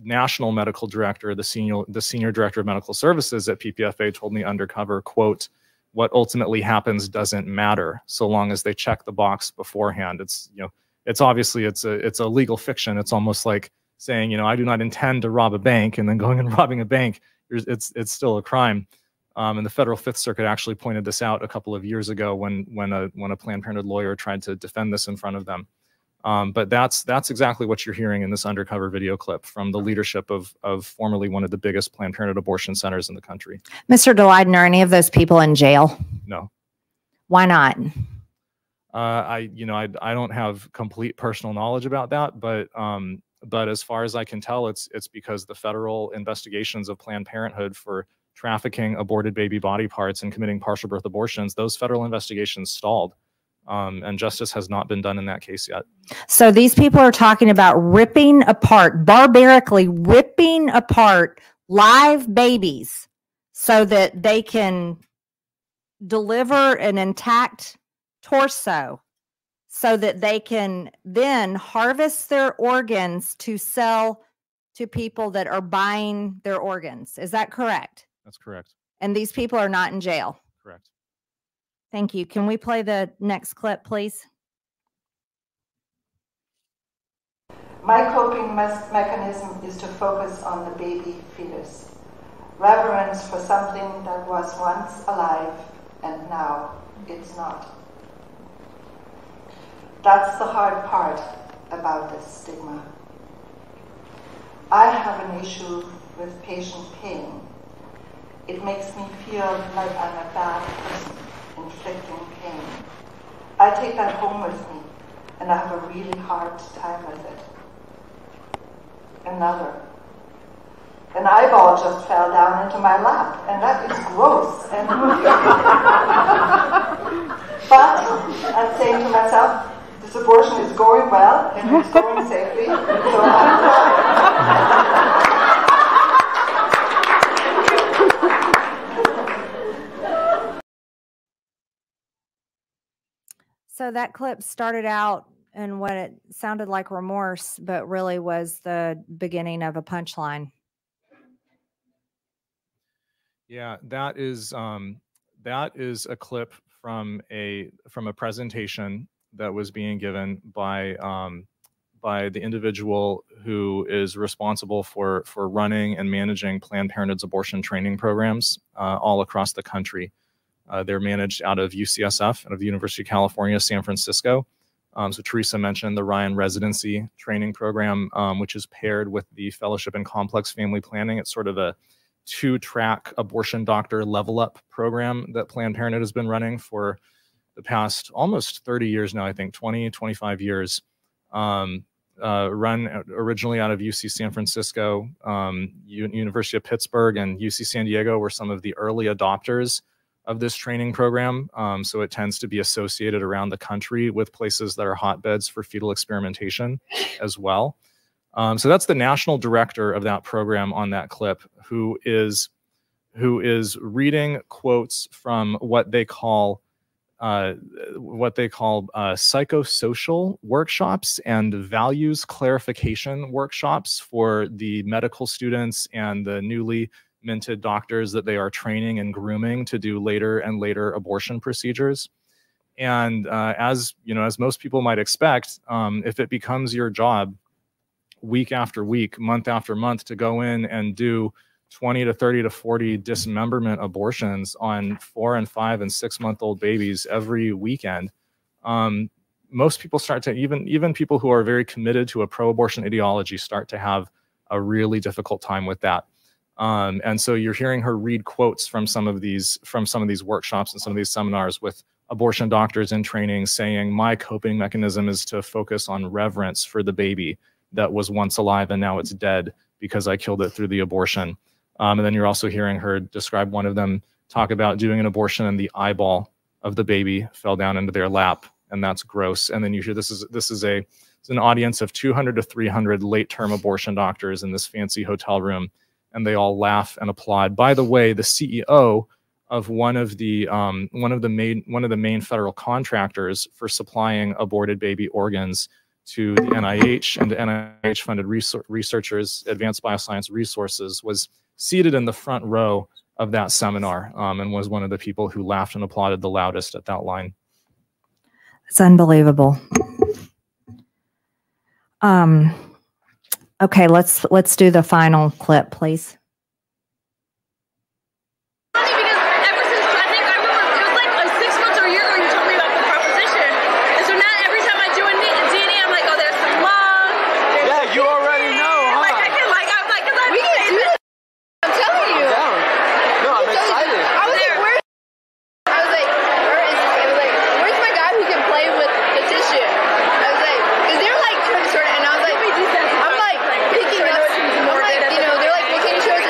Speaker 2: national medical director, the senior director of medical services at PPFA told me undercover, quote, what ultimately happens doesn't matter so long as they check the box beforehand. It's obviously it's a legal fiction. It's almost like saying, I do not intend to rob a bank, and then going and robbing a bank. It's still a crime. And the federal Fifth Circuit actually pointed this out a couple of years ago when a Planned Parenthood lawyer tried to defend this in front of them. But that's exactly what you're hearing in this undercover video clip from the leadership of formerly one of the biggest Planned Parenthood abortion centers in the country.
Speaker 1: Mr. Daleiden, are any of those people in jail?
Speaker 2: No.
Speaker 1: Why not?
Speaker 2: I don't have complete personal knowledge about that, but as far as I can tell, it's because the federal investigations of Planned Parenthood for trafficking aborted baby body parts and committing partial birth abortions, those federal investigations stalled. And justice has not been done in that case yet.
Speaker 1: So these people are talking about ripping apart, barbarically ripping apart live babies so that they can deliver an intact torso so that they can then harvest their organs to sell to people that are buying their organs. Is that correct?
Speaker 2: That's correct.
Speaker 1: And these people are not in jail?
Speaker 2: Correct.
Speaker 1: Thank you. Can we play the next clip, please?
Speaker 12: My coping mechanism is to focus on the baby fetus. Reverence for something that was once alive and now it's not. That's the hard part about this stigma. I have an issue with patient pain. It makes me feel like I'm a bad person inflicting pain. I take that home with me, and I have a really hard time with it. Another. An eyeball just fell down into my lap, and that is gross. And but I'm saying to myself, this abortion is going well, and it's going safely, so I'm fine.
Speaker 1: So that clip started out in what it sounded like remorse, but really was the beginning of a punchline.
Speaker 2: Yeah, that is a clip from a presentation that was being given by the individual who is responsible for running and managing Planned Parenthood's abortion training programs all across the country. They're managed out of UCSF, out of the University of California, San Francisco. So Teresa mentioned the Ryan Residency Training Program, which is paired with the Fellowship in Complex Family Planning. It's sort of a 2-track abortion doctor level up program that Planned Parenthood has been running for the past almost 30 years now, I think 20, 25 years. Run originally out of UC San Francisco, University of Pittsburgh, and UC San Diego were some of the early adopters of this training program. So it tends to be associated around the country with places that are hotbeds for fetal experimentation as well. So that's the national director of that program on that clip, who is reading quotes from what they call psychosocial workshops and values clarification workshops for the medical students and the newly minted doctors that they are training and grooming to do later and later abortion procedures. And as most people might expect, if it becomes your job week after week, month after month to go in and do 20 to 30 to 40 dismemberment abortions on 4 and 5 and 6 month old babies every weekend, most people start to, even people who are very committed to a pro-abortion ideology, start to have a really difficult time with that. And so you're hearing her read quotes from some of these workshops and some of these seminars with abortion doctors in training saying, my coping mechanism is to focus on reverence for the baby that was once alive and now it's dead because I killed it through the abortion. And then you're also hearing her describe one of them talk about doing an abortion and the eyeball of the baby fell down into their lap, and that's gross. And then you hear this is an audience of 200 to 300 late-term abortion doctors in this fancy hotel room, and they all laugh and applaud. By the way, the CEO of one of the main federal contractors for supplying aborted baby organs to the NIH and NIH-funded researchers, Advanced Bioscience Resources, was seated in the front row of that seminar, and was one of the people who laughed and applauded the loudest at that line.
Speaker 1: It's unbelievable. Okay, let's do the final clip, please.
Speaker 13: Picking up some more, you know, they're like, well, can you show us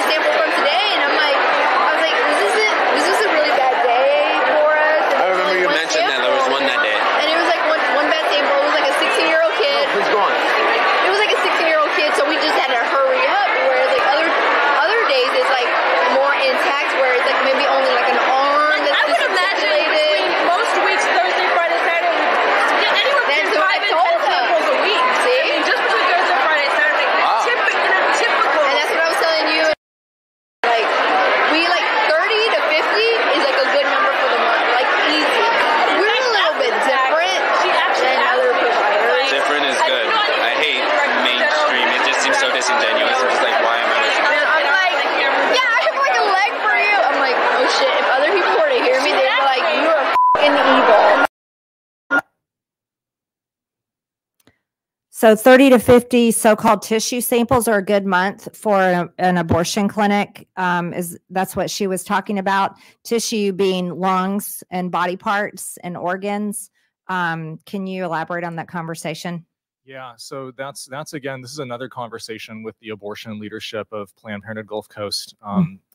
Speaker 1: So 30 to 50 so-called tissue samples are a good month for an abortion clinic. That's what she was talking about. Tissue being lungs and body parts and organs. Can you elaborate on that conversation?
Speaker 2: Yeah, so that's again, this is another conversation with the abortion leadership of Planned Parenthood Gulf Coast,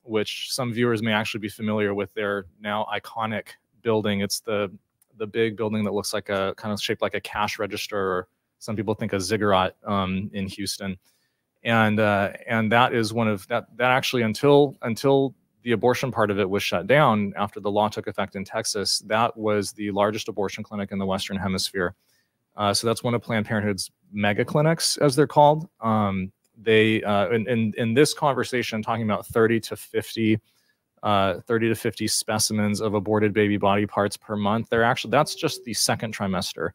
Speaker 2: which some viewers may actually be familiar with their now iconic building. It's the big building that looks like a kind of shaped like a cash register, or some people think a ziggurat in Houston, and that is one of that actually until the abortion part of it was shut down after the law took effect in Texas, that was the largest abortion clinic in the Western Hemisphere. So that's one of Planned Parenthood's mega clinics, as they're called. They in this conversation, talking about 30 to 50 specimens of aborted baby body parts per month. That's just the second trimester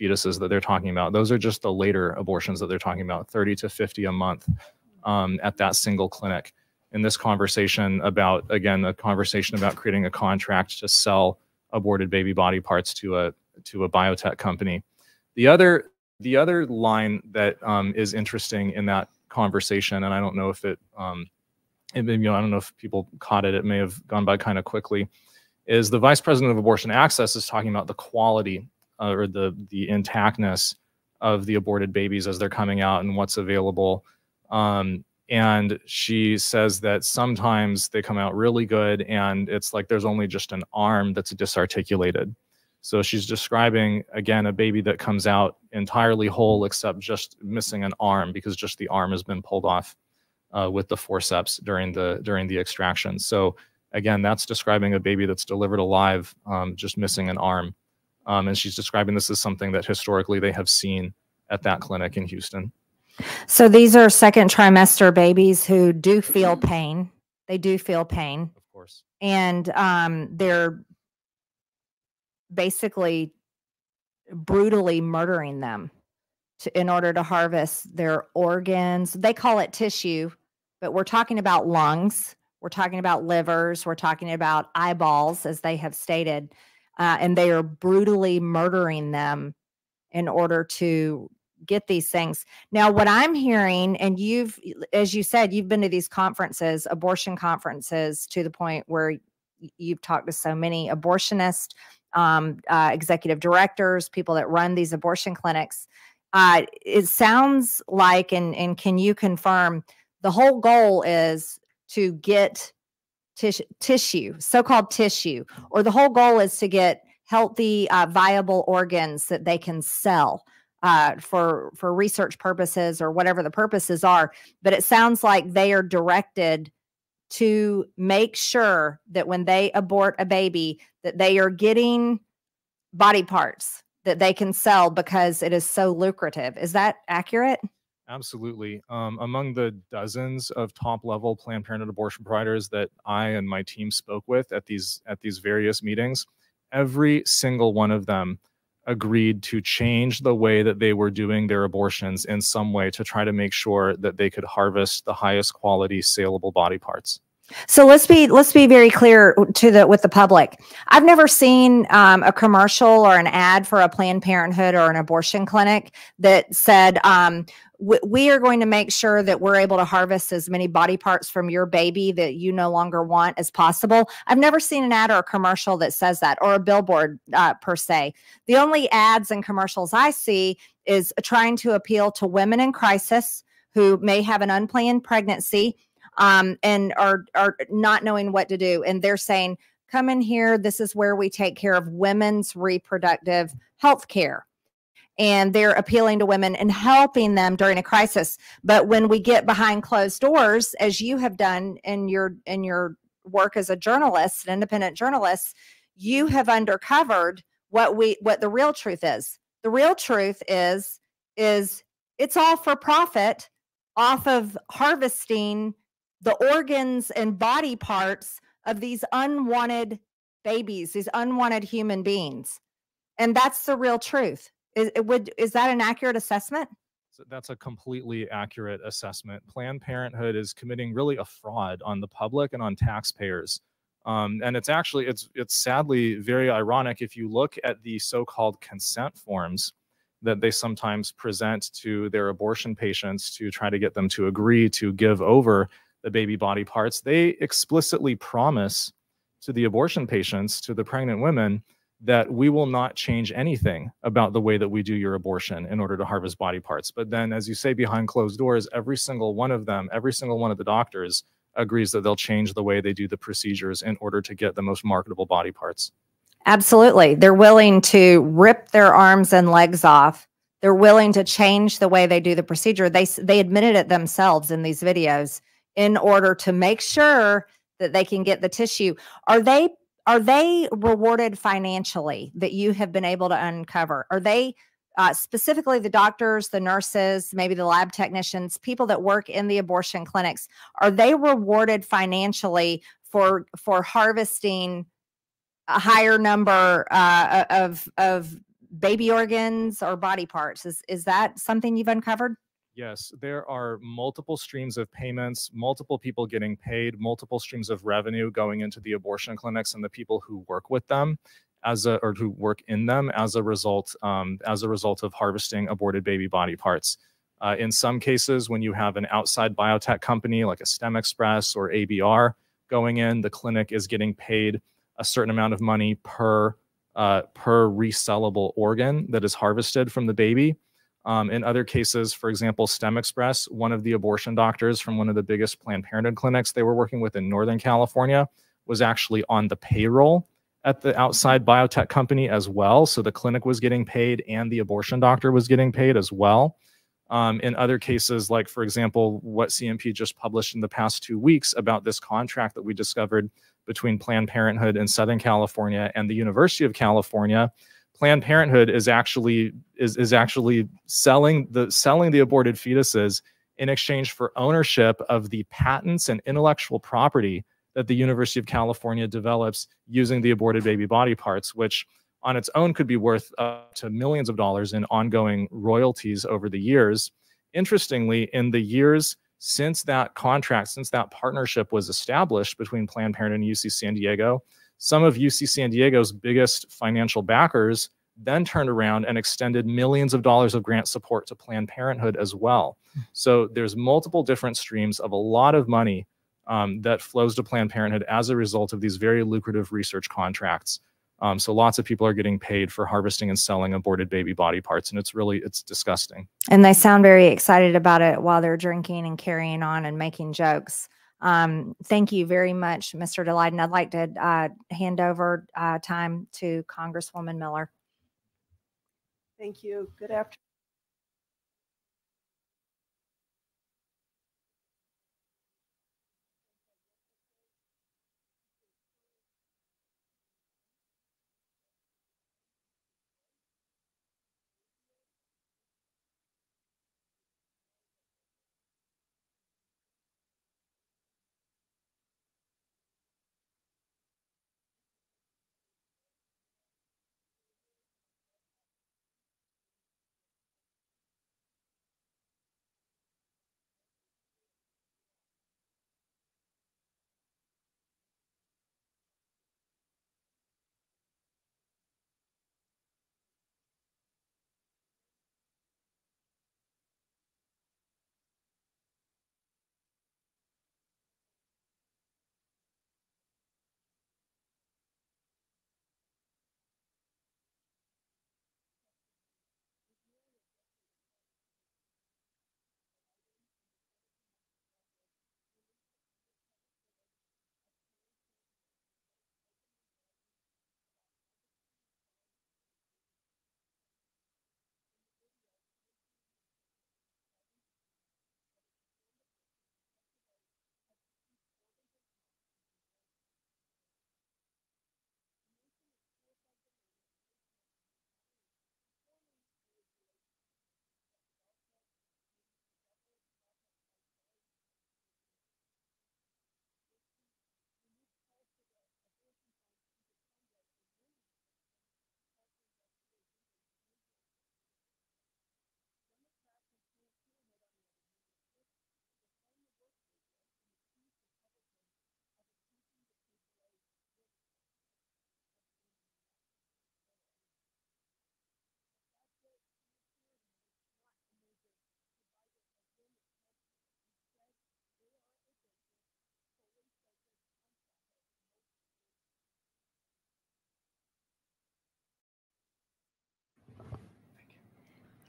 Speaker 2: fetuses that they're talking about. Those are just the later abortions that they're talking about, 30 to 50 a month at that single clinic. In this conversation about, again, a conversation about creating a contract to sell aborted baby body parts to a biotech company. The other line that is interesting in that conversation, and I don't know if I don't know if people caught it. It may have gone by kind of quickly. Is the vice president of abortion access is talking about the quality or the intactness of the aborted babies as they're coming out and what's available. And she says that sometimes they come out really good, and it's like there's only just an arm that's disarticulated. So she's describing, again, a baby that comes out entirely whole except just missing an arm because just the arm has been pulled off with the forceps during the extraction. So again, that's describing a baby that's delivered alive, just missing an arm. And she's describing this as something that historically they have seen at that clinic in Houston.
Speaker 1: So these are second trimester babies who do feel pain. They do feel pain.
Speaker 2: Of course.
Speaker 1: And they're basically brutally murdering them in order to harvest their organs. They call it tissue, but we're talking about lungs. We're talking about livers. We're talking about eyeballs, as they have stated. And they are brutally murdering them in order to get these things. Now, what I'm hearing, and as you said, you've been to these conferences, abortion conferences, to the point where you've talked to so many abortionists, executive directors, people that run these abortion clinics. It sounds like, and can you confirm, the whole goal is to get tissue, so-called tissue, or the whole goal is to get healthy, viable organs that they can sell for research purposes or whatever the purposes are. But it sounds like they are directed to make sure that when they abort a baby, that they are getting body parts that they can sell because it is so lucrative. Is that accurate?
Speaker 2: Absolutely. Among the dozens of top-level Planned Parenthood abortion providers that I and my team spoke with at these various meetings, every single one of them agreed to change the way that they were doing their abortions in some way to try to make sure that they could harvest the highest quality saleable body parts.
Speaker 1: So let's be very clear with the public. I've never seen a commercial or an ad for a Planned Parenthood or an abortion clinic that said, we are going to make sure that we're able to harvest as many body parts from your baby that you no longer want as possible. I've never seen an ad or a commercial that says that, or a billboard per se. The only ads and commercials I see is trying to appeal to women in crisis who may have an unplanned pregnancy, and are not knowing what to do. And they're saying, come in here. This is where we take care of women's reproductive health care. And they're appealing to women and helping them during a crisis. But when we get behind closed doors, as you have done in your work as a journalist, an independent journalist, you have uncovered what the real truth is. The real truth is it's all for profit off of harvesting the organs and body parts of these unwanted babies, these unwanted human beings. And that's the real truth. Is that an accurate assessment?
Speaker 2: So that's a completely accurate assessment. Planned Parenthood is committing really a fraud on the public and on taxpayers. And it's sadly very ironic. If you look at the so-called consent forms that they sometimes present to their abortion patients to try to get them to agree to give over the baby body parts, they explicitly promise to the abortion patients, to the pregnant women, that we will not change anything about the way that we do your abortion in order to harvest body parts. But then, as you say, behind closed doors, every single one of them, every single one of the doctors agrees that they'll change the way they do the procedures in order to get the most marketable body parts.
Speaker 1: Absolutely. They're willing to rip their arms and legs off. They're willing to change the way they do the procedure. They admitted it themselves in these videos in order to make sure that they can get the tissue. Are they rewarded financially that you have been able to uncover? Are they specifically the doctors, the nurses, maybe the lab technicians, people that work in the abortion clinics? Are they rewarded financially for harvesting a higher number of baby organs or body parts? Is that something you've uncovered?
Speaker 2: Yes, there are multiple streams of payments, multiple people getting paid, multiple streams of revenue going into the abortion clinics and the people who work with them or who work in them as a result of harvesting aborted baby body parts. In some cases, when you have an outside biotech company like a STEM Express or ABR going in, the clinic is getting paid a certain amount of money per resellable organ that is harvested from the baby. In other cases, for example, STEM Express, one of the abortion doctors from one of the biggest Planned Parenthood clinics they were working with in Northern California was actually on the payroll at the outside biotech company as well. So the clinic was getting paid and the abortion doctor was getting paid as well. In other cases, like, for example, what CMP just published in the past 2 weeks about this contract that we discovered between Planned Parenthood in Southern California and the University of California, Planned Parenthood is actually selling the aborted fetuses in exchange for ownership of the patents and intellectual property that the University of California develops using the aborted baby body parts, which on its own could be worth up to millions of dollars in ongoing royalties over the years. Interestingly, in the years since that partnership was established between Planned Parenthood and UC San Diego, some of UC San Diego's biggest financial backers then turned around and extended millions of dollars of grant support to Planned Parenthood as well. So there's multiple different streams of a lot of money that flows to Planned Parenthood as a result of these very lucrative research contracts. So lots of people are getting paid for harvesting and selling aborted baby body parts, and it's disgusting. And
Speaker 1: they sound very excited about it while they're drinking and carrying on and making jokes. Thank you very much, Mr. Daleiden. I'd like to hand over time to Congresswoman Miller.
Speaker 13: Thank you. Good afternoon.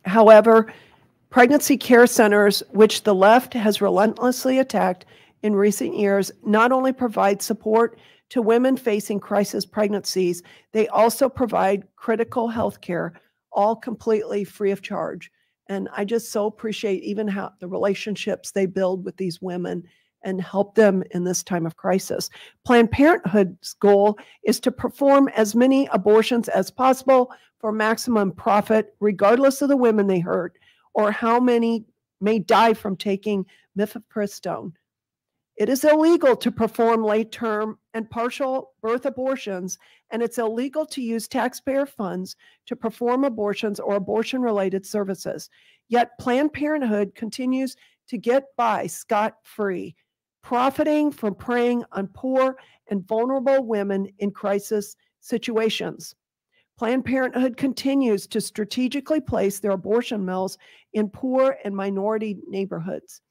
Speaker 13: However, pregnancy care centers, which the left has relentlessly attacked in recent years, not only provide support to women facing crisis pregnancies, they also provide critical health care, all completely free of charge. And I just so appreciate even how the relationships they build with these women and help them in this time of crisis. Planned Parenthood's goal is to perform as many abortions as possible for maximum profit, regardless of the women they hurt or how many may die from taking mifepristone. It is illegal to perform late-term and partial birth abortions, and it's illegal to use taxpayer funds to perform abortions or abortion-related services. Yet Planned Parenthood continues to get by scot-free, profiting from preying on poor and vulnerable women in crisis situations. Planned Parenthood continues to strategically place their abortion mills in poor and minority neighborhoods.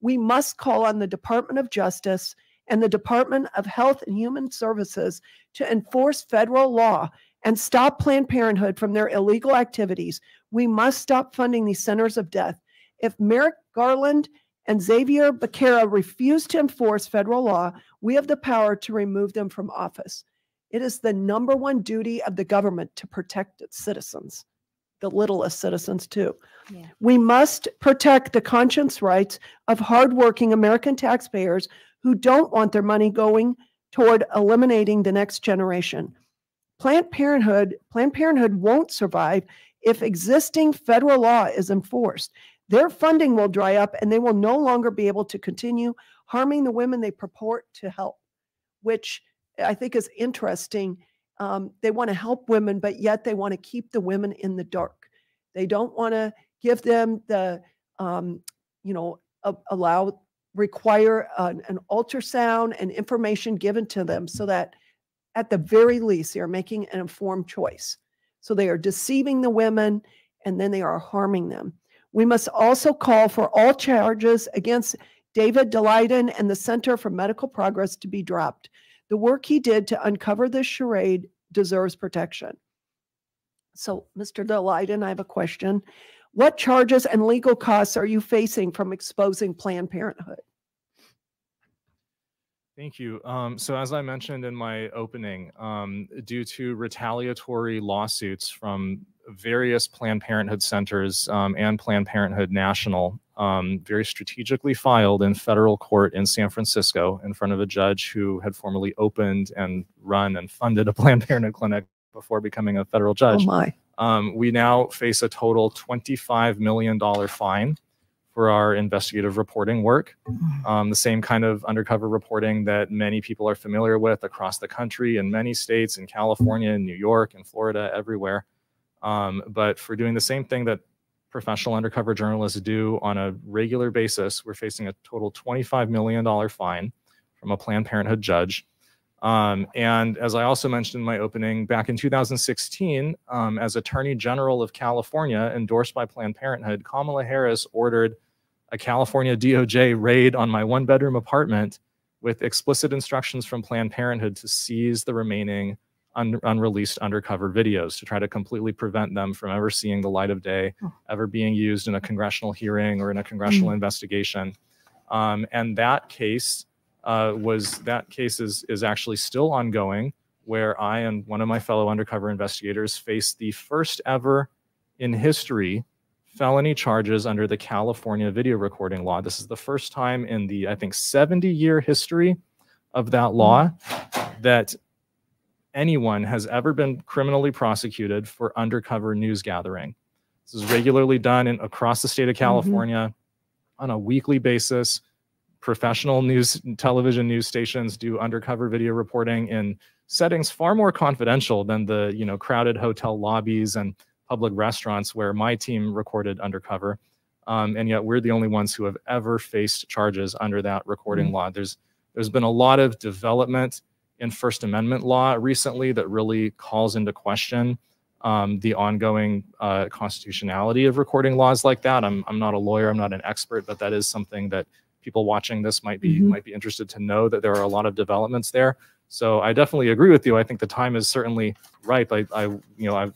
Speaker 13: We must call on the Department of Justice and the Department of Health and Human Services to enforce federal law and stop Planned Parenthood from their illegal activities. We must stop funding these centers of death. If Merrick Garland and Xavier Becerra refuse to enforce federal law, we have the power to remove them from office. It is the #1 duty of the government to protect its citizens, the littlest citizens too. Yeah. We must protect the conscience rights of hardworking American taxpayers who don't want their money going toward eliminating the next generation. Planned Parenthood won't survive if existing federal law is enforced. Their funding will dry up and they will no longer be able to continue harming the women they purport to help, which I think is interesting. They want to help women, but yet they want to keep the women in the dark. They don't want to give them the, require an ultrasound and information given to them so that at the very least they are making an informed choice. So they are deceiving the women and then they are harming them. We must also call for all charges against David Daleiden and the Center for Medical Progress to be dropped. The work he did to uncover this charade deserves protection. So, Mr. Daleiden, I have a question. What charges and legal costs are you facing from exposing Planned Parenthood?
Speaker 2: Thank you. So as I mentioned in my opening, due to retaliatory lawsuits from various Planned Parenthood centers and Planned Parenthood National, very strategically filed in federal court in San Francisco in front of a judge who had formerly opened and run and funded a Planned Parenthood clinic before becoming a federal judge.
Speaker 13: Oh my.
Speaker 2: We now face a total $25 million fine for our investigative reporting work. The same kind of undercover reporting that many people are familiar with across the country in many states, in California, in New York, in Florida, everywhere. But for doing the same thing that professional undercover journalists do on a regular basis, we're facing a total $25 million fine from a Planned Parenthood judge. And as I also mentioned in my opening, back in 2016, as Attorney General of California, endorsed by Planned Parenthood, Kamala Harris ordered a California DOJ raid on my one-bedroom apartment with explicit instructions from Planned Parenthood to seize the remaining unreleased undercover videos to try to completely prevent them from ever seeing the light of day, ever being used in a congressional hearing or in a congressional investigation. And that case is actually still ongoing, where I and one of my fellow undercover investigators faced the first ever in history felony charges under the California video recording law. This is the first time in the, I think, 70-year history of that law that anyone has ever been criminally prosecuted for undercover news gathering. This is regularly done across the state of California on a weekly basis. Professional television news stations do undercover video reporting in settings far more confidential than the crowded hotel lobbies and public restaurants where my team recorded undercover. And yet we're the only ones who have ever faced charges under that recording law. There's been a lot of development in First Amendment law recently that really calls into question the ongoing constitutionality of recording laws like that. I'm not a lawyer, I'm not an expert, but that is something that people watching this might be interested to know, that there are a lot of developments there. So I definitely agree with you. I think the time is certainly ripe. I've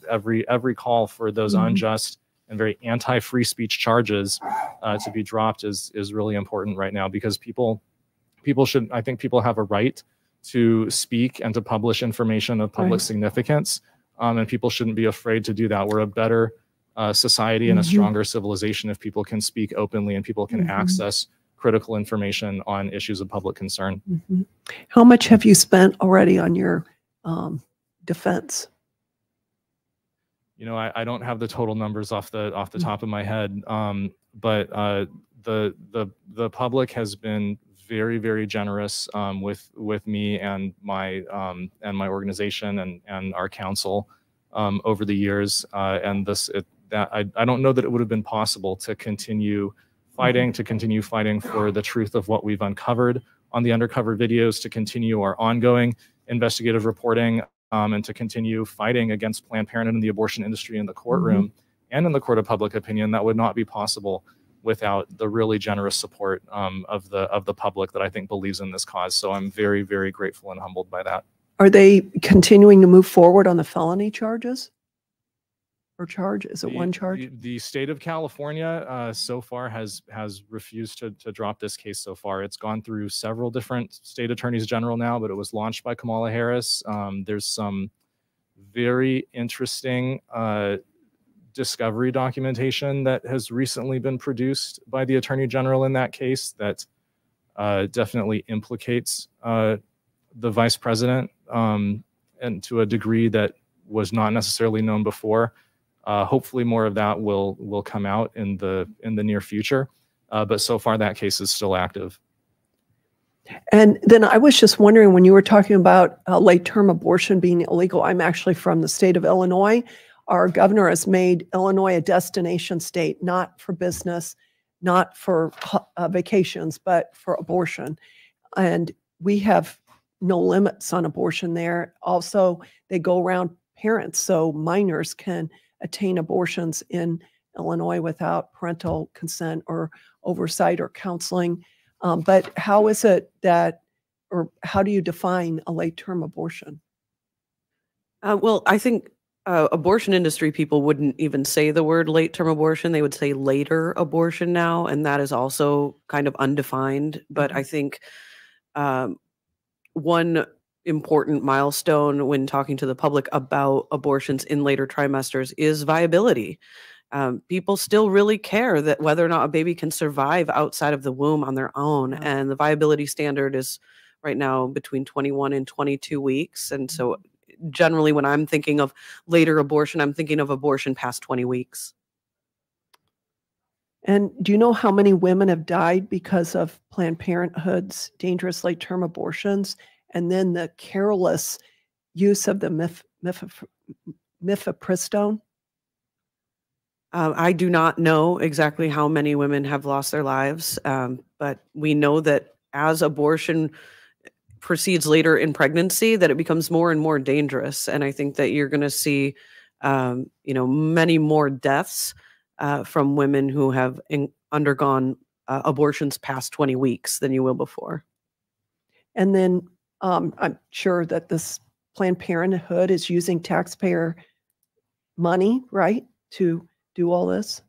Speaker 2: every call for those unjust and very anti-free speech charges to be dropped is really important right now, because I think people have a right to speak and to publish information of public significance, and people shouldn't be afraid to do that. We're a better society and a stronger civilization if people can speak openly and people can access critical information on issues of public concern.
Speaker 13: How much have you spent already on your defense?
Speaker 2: You know, I don't have the total numbers off the top of my head, but the public has been very, very generous with me and my organization and our council over the years, and I don't know that it would have been possible to continue fighting for the truth of what we've uncovered on the undercover videos, to continue our ongoing investigative reporting, and to continue fighting against Planned Parenthood and the abortion industry in the courtroom and in the court of public opinion. That would not be possible without the really generous support of the public that I think believes in this cause. So I'm very, very grateful and humbled by that.
Speaker 13: Are they continuing to move forward on the felony charges? Or charge? Is it one charge?
Speaker 2: The state of California so far has refused to drop this case so far. It's gone through several different state attorneys general now, but it was launched by Kamala Harris. There's some very interesting discovery documentation that has recently been produced by the attorney general in that case that definitely implicates the vice president, and to a degree that was not necessarily known before. Hopefully more of that will come out in the near future, but so far that case is still active.
Speaker 13: And then I was just wondering, when you were talking about late-term abortion being illegal, I'm actually from the state of Illinois. Our governor has made Illinois a destination state, not for business, not for vacations, but for abortion. And we have no limits on abortion there. Also, they go around parents, so minors can attain abortions in Illinois without parental consent or oversight or counseling. But how is it that, or how do you define a late-term abortion?
Speaker 8: Well, I think abortion industry people wouldn't even say the word late-term abortion. They would say later abortion now, and that is also kind of undefined. But I think one important milestone when talking to the public about abortions in later trimesters is viability. People still really care that whether or not a baby can survive outside of the womb on their own. And the viability standard is right now between 21 and 22 weeks. And so generally when I'm thinking of later abortion, I'm thinking of abortion past 20 weeks.
Speaker 13: And do you know how many women have died because of Planned Parenthood's dangerous late-term abortions? And then the careless use of the mifepristone?
Speaker 8: I do not know exactly how many women have lost their lives, but we know that as abortion proceeds later in pregnancy, that it becomes more and more dangerous. And I think that you're going to see, many more deaths from women who have undergone abortions past 20 weeks than you will before.
Speaker 13: And then I'm sure that this Planned Parenthood is using taxpayer money, right, to do all this?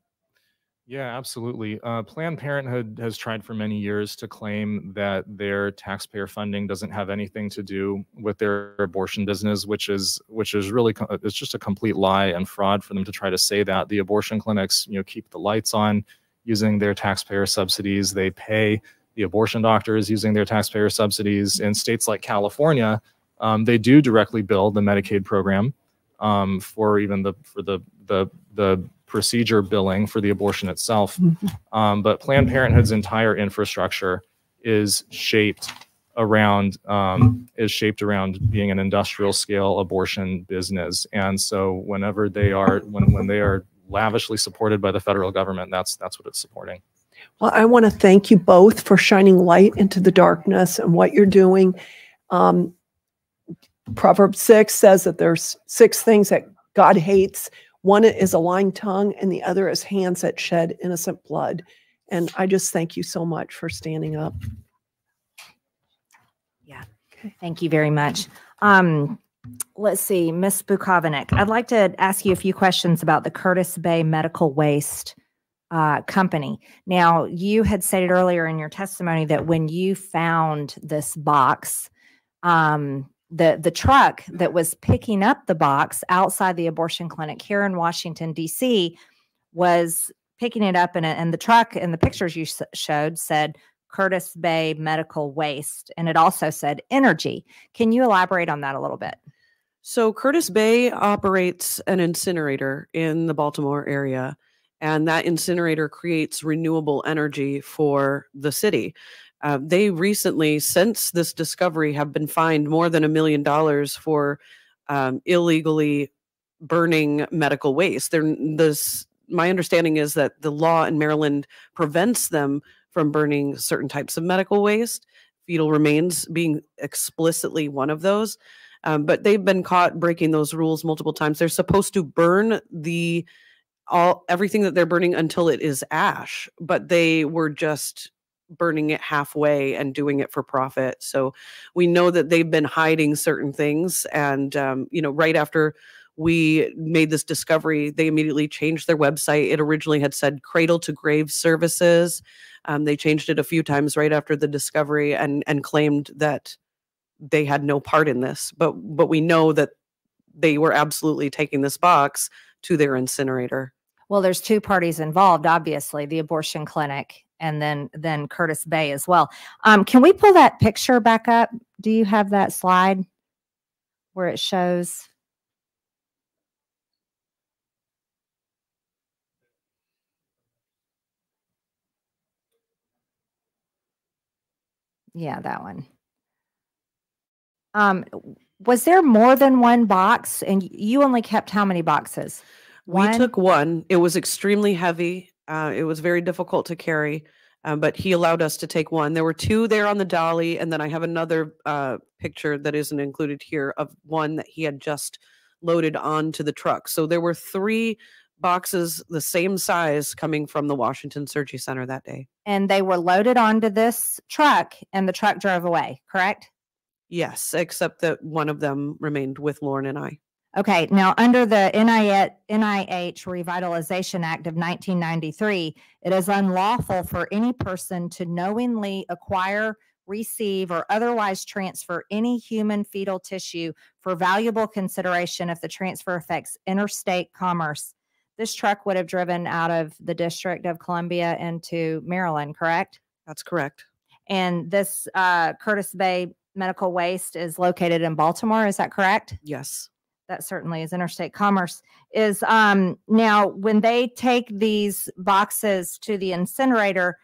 Speaker 2: Yeah, absolutely. Planned Parenthood has tried for many years to claim that their taxpayer funding doesn't have anything to do with their abortion business, which is really, it's just a complete lie and fraud for them to try to say that. The abortion clinics, keep the lights on using their taxpayer subsidies. They pay the abortion doctors using their taxpayer subsidies. In states like California, they do directly bill the Medicaid program for even the procedure billing for the abortion itself. But Planned Parenthood's entire infrastructure is shaped around being an industrial scale abortion business. And so whenever they are when they are lavishly supported by the federal government, that's what it's supporting.
Speaker 13: Well, I want to thank you both for shining light into the darkness and what you're doing. Proverbs 6 says that there's 6 things that God hates. One is a lying tongue, and the other is hands that shed innocent blood. And I just thank you so much for standing up.
Speaker 1: Yeah. Okay. Thank you very much. let's see, Ms. Bukovinik, I'd like to ask you a few questions about the Curtis Bay Medical Waste company. Now, you had stated earlier in your testimony that when you found this box, the truck that was picking up the box outside the abortion clinic here in Washington, D.C., was picking it up, and the truck in the pictures you showed said Curtis Bay Medical Waste, and it also said energy. Can you elaborate on that a little bit?
Speaker 8: So Curtis Bay operates an incinerator in the Baltimore area, and that incinerator creates renewable energy for the city. They recently, since this discovery, have been fined more than $1 million for illegally burning medical waste. My understanding is that the law in Maryland prevents them from burning certain types of medical waste, fetal remains being explicitly one of those. But they've been caught breaking those rules multiple times. They're supposed to burn everything that they're burning until it is ash, but they were just burning it halfway and doing it for profit. So we know that they've been hiding certain things. And, right after we made this discovery, they immediately changed their website. It originally had said Cradle to Grave Services. They changed it a few times right after the discovery and claimed that they had no part in this. But we know that they were absolutely taking this box to their incinerator.
Speaker 1: Well, there's two parties involved, obviously, the abortion clinic and then Curtis Bay as well. Can we pull that picture back up? Do you have that slide where it shows? Yeah, that one. Was there more than one box? And you only kept how many boxes?
Speaker 8: We took one. It was extremely heavy. It was very difficult to carry, but he allowed us to take one. There were two there on the dolly, and then I have another picture that isn't included here of one that he had just loaded onto the truck. So there were 3 boxes the same size coming from the Washington Surgery Center that day.
Speaker 1: And they were loaded onto this truck, and the truck drove away, correct?
Speaker 8: Yes, except that one of them remained with Lauren and I.
Speaker 1: Okay, now under the NIH Revitalization Act of 1993, it is unlawful for any person to knowingly acquire, receive, or otherwise transfer any human fetal tissue for valuable consideration if the transfer affects interstate commerce. This truck would have driven out of the District of Columbia into Maryland, correct?
Speaker 8: That's correct.
Speaker 1: And this Curtis Bay Medical Waste is located in Baltimore, is that correct?
Speaker 8: Yes.
Speaker 1: That certainly is interstate commerce. Is now when they take these boxes to the incinerator,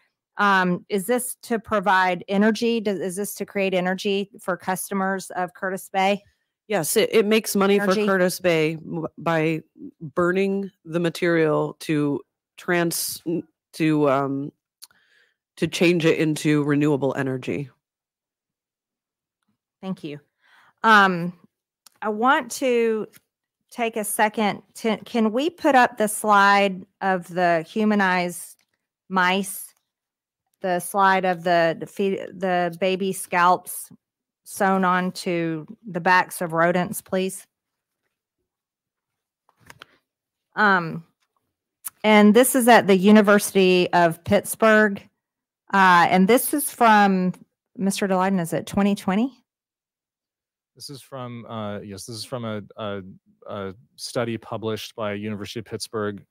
Speaker 1: is this to provide energy? Is this to create energy for customers of Curtis Bay?
Speaker 8: Yes, it makes money for Curtis Bay by burning the material to change it into renewable energy.
Speaker 1: Thank you. I want to take a second. Can we put up the slide of the humanized mice? The slide of the baby scalps sewn onto the backs of rodents, please. And this is at the University of Pittsburgh. And this is from, Mr. Daleiden, is it 2020?
Speaker 2: This is from, yes, this is from a study published by University of Pittsburgh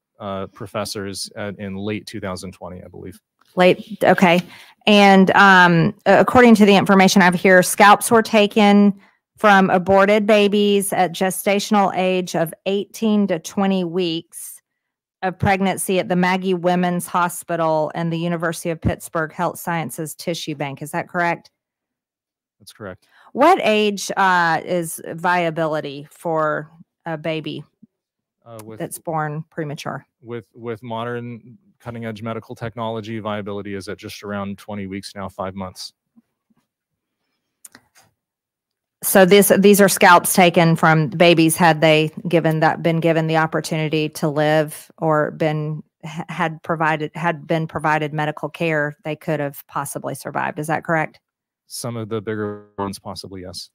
Speaker 2: professors in late 2020, I believe.
Speaker 1: Late, okay. And according to the information I have here, scalps were taken from aborted babies at gestational age of 18 to 20 weeks of pregnancy at the Maggie Women's Hospital and the University of Pittsburgh Health Sciences Tissue Bank. Is that correct?
Speaker 2: That's correct.
Speaker 1: What age is viability for a baby that's born premature?
Speaker 2: With modern cutting edge medical technology, viability is at just around 20 weeks now, 5 months.
Speaker 1: So these are scalps taken from babies. Had they been given the opportunity to live or had been provided medical care, they could have possibly survived. Is that correct?
Speaker 2: Some of the bigger ones, possibly, yes.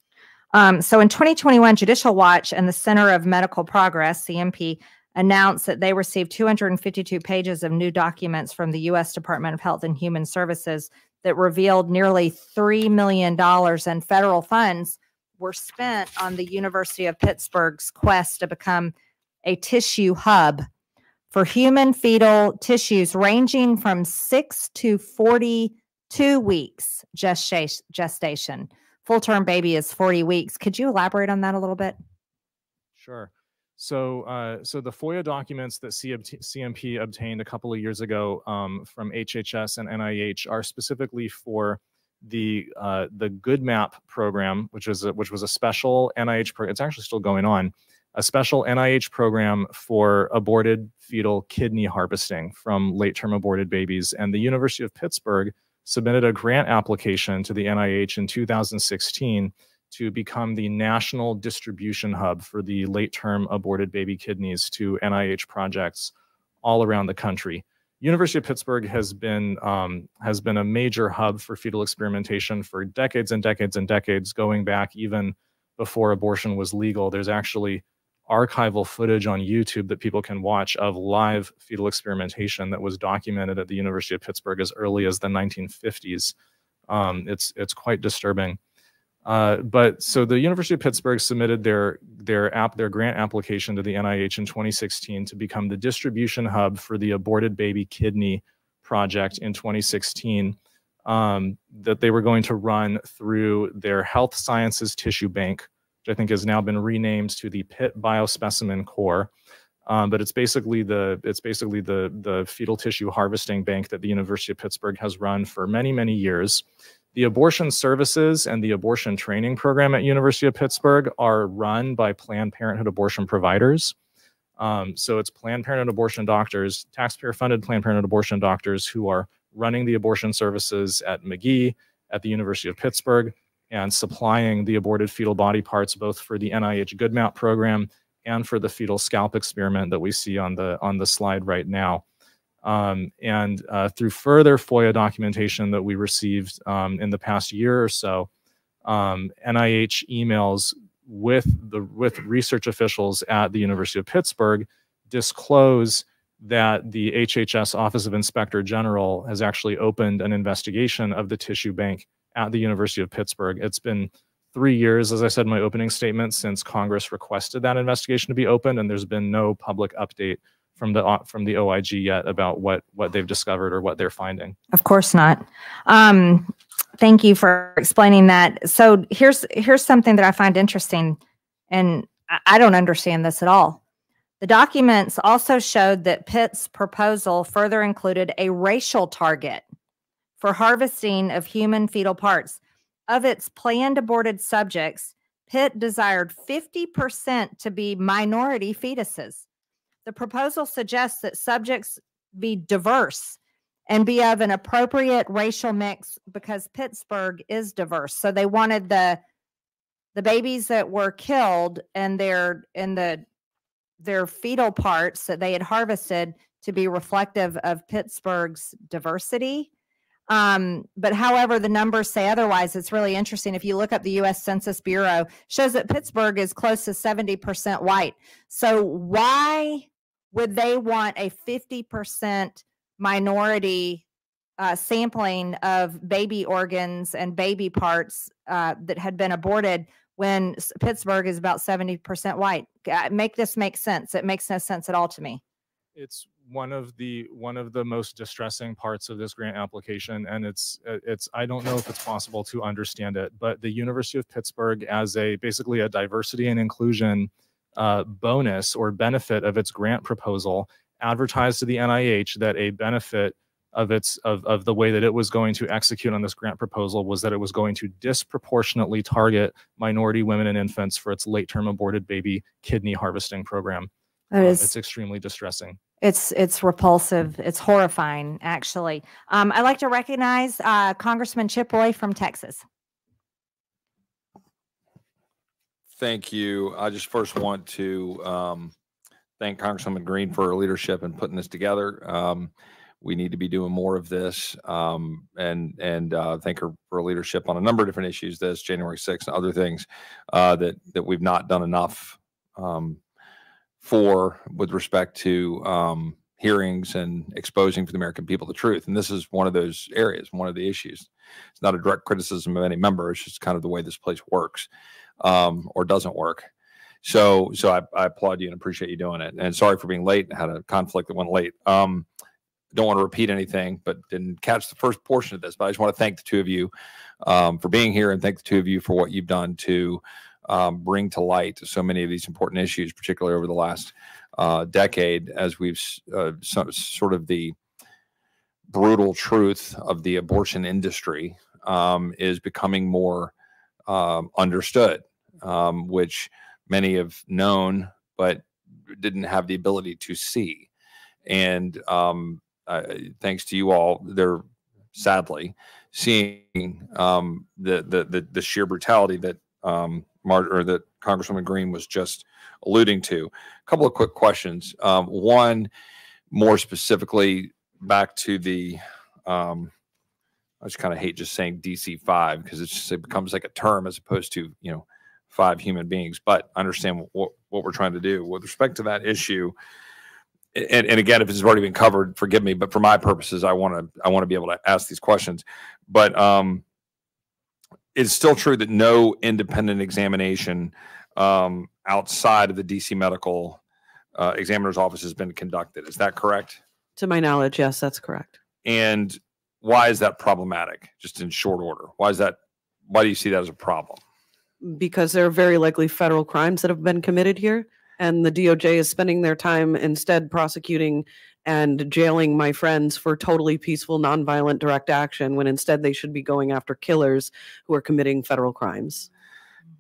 Speaker 1: So in 2021, Judicial Watch and the Center of Medical Progress, CMP, announced that they received 252 pages of new documents from the U.S. Department of Health and Human Services that revealed nearly $3 million in federal funds were spent on the University of Pittsburgh's quest to become a tissue hub for human fetal tissues ranging from 6 to 42 weeks gestation. Full-term baby is 40 weeks. Could you elaborate on that a little bit?
Speaker 2: Sure. So, so the FOIA documents that CMP obtained a couple of years ago from HHS and NIH are specifically for the Good Map program, which was a special NIH program. It's actually still going on. A special NIH program for aborted fetal kidney harvesting from late-term aborted babies. And the University of Pittsburgh submitted a grant application to the NIH in 2016 to become the national distribution hub for the late-term aborted baby kidneys to NIH projects all around the country. University of Pittsburgh has been a major hub for fetal experimentation for decades and decades and decades, going back even before abortion was legal. There's actually archival footage on YouTube that people can watch of live fetal experimentation that was documented at the University of Pittsburgh as early as the 1950s. It's quite disturbing. But so the University of Pittsburgh submitted their grant application to the NIH in 2016 to become the distribution hub for the aborted baby kidney project in 2016, that they were going to run through their Health Sciences Tissue Bank, which I think has now been renamed to the Pitt Biospecimen Core. But it's basically the fetal tissue harvesting bank that the University of Pittsburgh has run for many, many years. The abortion services and the abortion training program at University of Pittsburgh are run by Planned Parenthood abortion providers. So it's Planned Parenthood abortion doctors, taxpayer-funded Planned Parenthood abortion doctors who are running the abortion services at McGee, at the University of Pittsburgh, and supplying the aborted fetal body parts both for the NIH Good Map program and for the fetal scalp experiment that we see on the slide right now. Through further FOIA documentation that we received in the past year or so, NIH emails with research officials at the University of Pittsburgh disclose that the HHS Office of Inspector General has actually opened an investigation of the tissue bank at the University of Pittsburgh. It's been 3 years, as I said in my opening statement, since Congress requested that investigation to be opened, and there's been no public update from the OIG yet about what they've discovered or what they're finding.
Speaker 1: Of course not. Thank you for explaining that. So here's something that I find interesting, and I don't understand this at all. The documents also showed that Pitt's proposal further included a racial target for harvesting of human fetal parts. Of its planned aborted subjects, Pitt desired 50% to be minority fetuses. The proposal suggests that subjects be diverse and be of an appropriate racial mix because Pittsburgh is diverse. So they wanted the babies that were killed and their fetal parts that they had harvested to be reflective of Pittsburgh's diversity. But however the numbers say otherwise, it's really interesting. If you look up the U.S. Census Bureau, shows that Pittsburgh is close to 70% white. So why would they want a 50% minority sampling of baby organs and baby parts that had been aborted when Pittsburgh is about 70% white? Make this make sense. It makes no sense at all to me.
Speaker 2: It's one of the most distressing parts of this grant application, and it's I don't know if it's possible to understand it, but the University of Pittsburgh, as basically a diversity and inclusion bonus or benefit of its grant proposal, advertised to the NIH that a benefit of the way that it was going to execute on this grant proposal was that it was going to disproportionately target minority women and infants for its late-term aborted baby kidney harvesting program. It's extremely distressing.
Speaker 1: It's repulsive. It's horrifying, actually. I'd like to recognize Congressman Chip Roy from Texas.
Speaker 14: Thank you. I just first want to thank Congresswoman Green for her leadership in putting this together. We need to be doing more of this, and thank her for her leadership on a number of different issues, this January 6th and other things that we've not done enough for with respect to hearings and exposing for the American people the truth. And this is one of those areas, one of the issues. It's not a direct criticism of any member. It's just kind of the way this place works or doesn't work. So I applaud you and appreciate you doing it. And sorry for being late. I had a conflict that went late. Don't want to repeat anything, but didn't catch the first portion of this. But I just want to thank the two of you for being here, and thank the two of you for what you've done to bring to light so many of these important issues, particularly over the last decade, as we've sort of the brutal truth of the abortion industry is becoming more understood, which many have known but didn't have the ability to see. And thanks to you all, they're sadly seeing the sheer brutality that that Congresswoman Green was just alluding to. A couple of quick questions. One, more specifically, back to the I just kind of hate just saying DC-5 because it becomes like a term as opposed to 5 human beings. But I understand what we're trying to do with respect to that issue. And again, if it's already been covered, forgive me. But for my purposes, I want to be able to ask these questions. But it's still true that no independent examination outside of the DC Medical Examiner's Office has been conducted. Is that correct?
Speaker 8: To my knowledge, yes, that's correct.
Speaker 14: And why is that problematic? Just in short order, why do you see that as a problem?
Speaker 8: Because there are very likely federal crimes that have been committed here. And the DOJ is spending their time instead prosecuting and jailing my friends for totally peaceful, nonviolent direct action, when instead they should be going after killers who are committing federal crimes.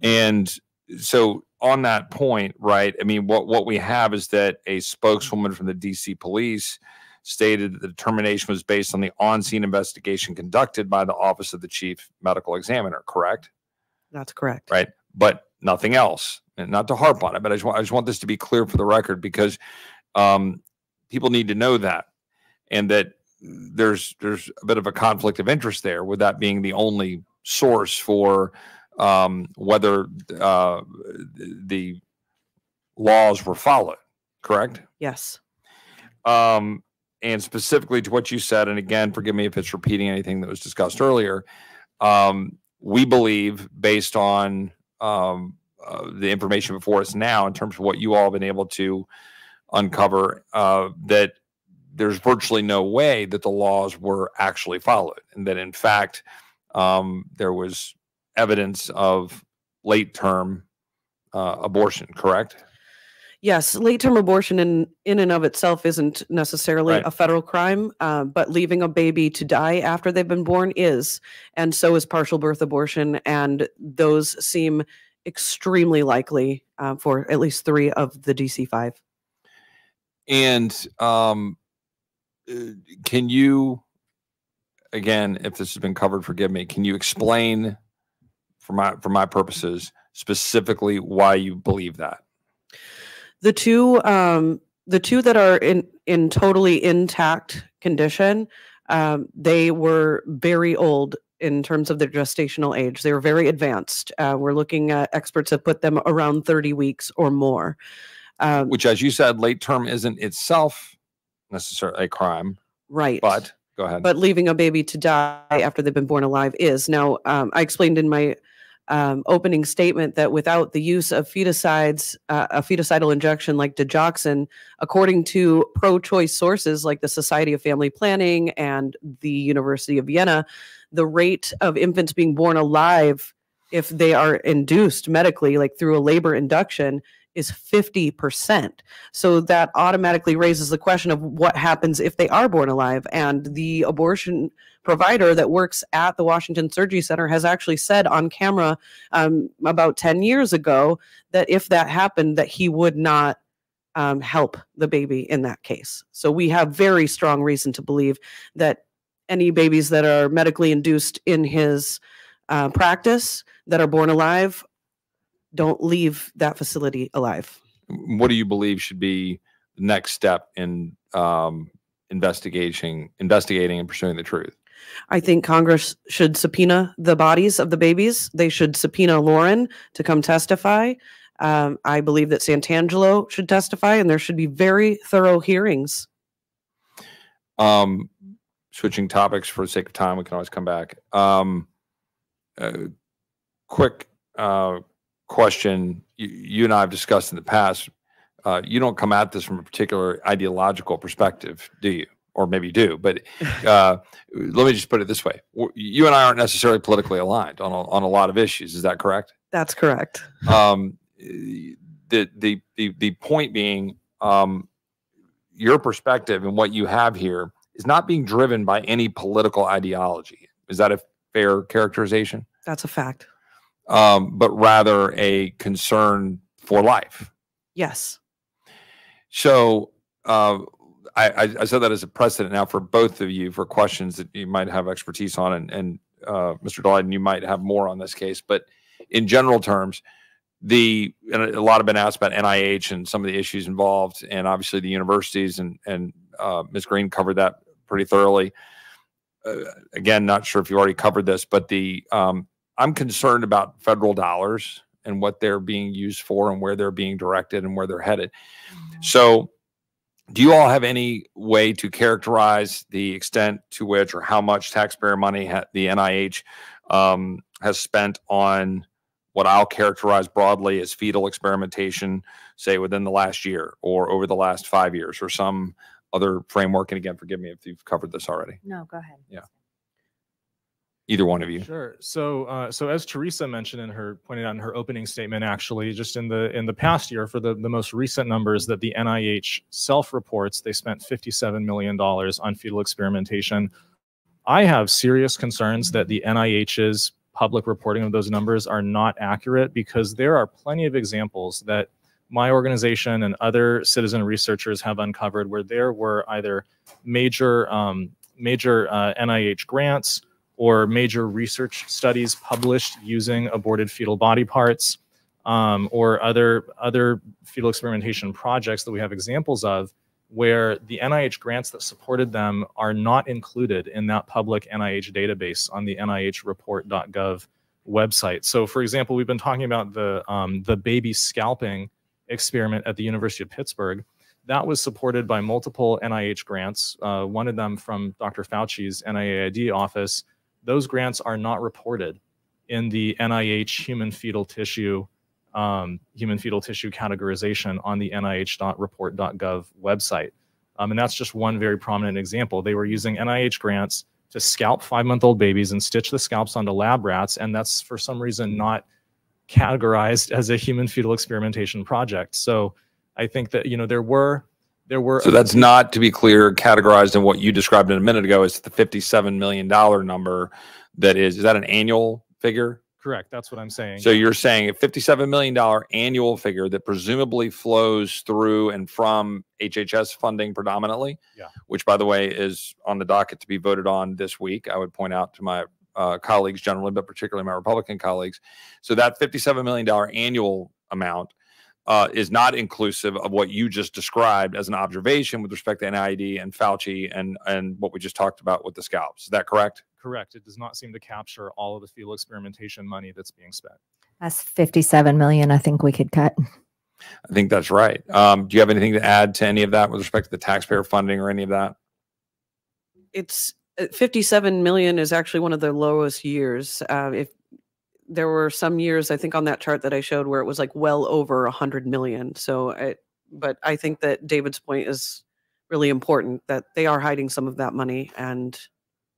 Speaker 14: And so on that point, right, I mean, what we have is that a spokeswoman from the DC police stated that the determination was based on the on-scene investigation conducted by the Office of the Chief Medical Examiner, correct?
Speaker 8: That's correct.
Speaker 14: Right. But nothing else. And not to harp on it, but I just want this to be clear for the record, because people need to know that, and that there's a bit of a conflict of interest there, with that being the only source for whether the laws were followed. Correct?
Speaker 8: Yes.
Speaker 14: And specifically to what you said, and again, forgive me if it's repeating anything that was discussed earlier. We believe, based on the information before us now, in terms of what you all have been able to uncover, that there's virtually no way that the laws were actually followed, and that in fact there was evidence of late-term abortion, correct?
Speaker 8: Yes, late-term abortion in and of itself isn't necessarily a federal crime, but leaving a baby to die after they've been born is, and so is partial birth abortion, and those seem extremely likely for at least 3 of the DC-5.
Speaker 14: And can you, again, if this has been covered, forgive me, can you explain for my purposes specifically why you believe that?
Speaker 8: The two that are in totally intact condition, they were very old in terms of their gestational age. They were very advanced. We're looking at, experts have put them around 30 weeks or more.
Speaker 14: Which, as you said, late term isn't itself necessarily a crime.
Speaker 8: Right.
Speaker 14: But go ahead.
Speaker 8: But leaving a baby to die after they've been born alive is. Now, I explained in my opening statement that without the use of feticides, a feticidal injection like digoxin, according to pro-choice sources like the Society of Family Planning and the University of Vienna, the rate of infants being born alive, if they are induced medically, like through a labor induction, is 50%. So that automatically raises the question of what happens if they are born alive. And the abortion provider that works at the Washington Surgery Center has actually said on camera about 10 years ago that if that happened, that he would not help the baby in that case. So we have very strong reason to believe that any babies that are medically induced in his practice that are born alive don't leave that facility alive.
Speaker 14: What do you believe should be the next step in investigating and pursuing the truth?
Speaker 8: I think Congress should subpoena the bodies of the babies. They should subpoena Lauren to come testify. I believe that Santangelo should testify, and there should be very thorough hearings.
Speaker 14: Switching topics for the sake of time, we can always come back. Quick question. You and I have discussed in the past, you don't come at this from a particular ideological perspective, do you? Or maybe you do, but let me just put it this way. You and I aren't necessarily politically aligned on a lot of issues. Is that correct?
Speaker 8: That's correct.
Speaker 14: The point being, your perspective and what you have here is not being driven by any political ideology. Is that a fair characterization?
Speaker 8: That's a fact.
Speaker 14: But rather a concern for life.
Speaker 8: Yes.
Speaker 14: So I said that as a precedent now for both of you for questions that you might have expertise on, and Mr. Daleiden, you might have more on this case. But in general terms, and a lot have been asked about NIH and some of the issues involved, and obviously the universities, and Ms. Green covered that pretty thoroughly. Again, not sure if you already covered this, but I'm concerned about federal dollars and what they're being used for and where they're being directed and where they're headed. So do you all have any way to characterize the extent to which or how much taxpayer money the NIH has spent on what I'll characterize broadly as fetal experimentation, say within the last year or over the last 5 years or some other framework? And again, forgive me if you've covered this already.
Speaker 1: No, go ahead.
Speaker 14: Yeah. Either one of you.
Speaker 2: Sure. So as Teresa mentioned pointed out in her opening statement, actually, just in the past year, for the most recent numbers that the NIH self-reports, they spent $57 million on fetal experimentation. I have serious concerns that the NIH's public reporting of those numbers are not accurate, because there are plenty of examples that my organization and other citizen researchers have uncovered where there were either major NIH grants or major research studies published using aborted fetal body parts, or other fetal experimentation projects that we have examples of, where the NIH grants that supported them are not included in that public NIH database on the NIHreport.gov website. So, for example, we've been talking about the baby scalping experiment at the University of Pittsburgh. That was supported by multiple NIH grants, one of them from Dr. Fauci's NIAID office. Those grants are not reported in the NIH human fetal tissue categorization on the nih.report.gov website. And that's just one very prominent example. They were using NIH grants to scalp 5-month-old babies and stitch the scalps onto lab rats, and that's for some reason not categorized as a human fetal experimentation project. So I think that, there were.
Speaker 14: So that's not, to be clear, categorized in what you described in a minute ago as the $57 million number. Is that an annual figure?
Speaker 2: Correct. That's what I'm saying.
Speaker 14: So you're saying a $57 million annual figure that presumably flows through and from HHS funding predominantly, which, by the way, is on the docket to be voted on this week. I would point out to my colleagues generally, but particularly my Republican colleagues. So that $57 million annual amount is not inclusive of what you just described as an observation with respect to NIAID and Fauci and what we just talked about with the scalps. Is that correct?
Speaker 2: Correct. It does not seem to capture all of the fetal experimentation money that's being spent.
Speaker 1: That's $57 million. I think we could cut.
Speaker 14: I think that's right. Do you have anything to add to any of that with respect to the taxpayer funding or any of that?
Speaker 8: It's 57 million is actually one of the lowest years. If there were some years, I think on that chart that I showed, where it was like well over 100 million. So, but I think that David's point is really important, that they are hiding some of that money, and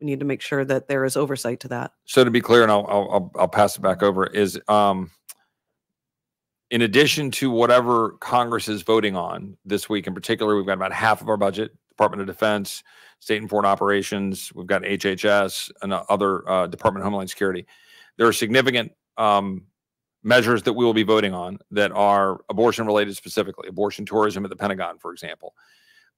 Speaker 8: we need to make sure that there is oversight to that.
Speaker 14: So to be clear, and I'll pass it back over, is in addition to whatever Congress is voting on this week in particular, we've got about half of our budget, Department of Defense, State and Foreign Operations, we've got HHS and other Department of Homeland Security. There are significant measures that we will be voting on that are abortion related, specifically abortion tourism at the Pentagon, for example.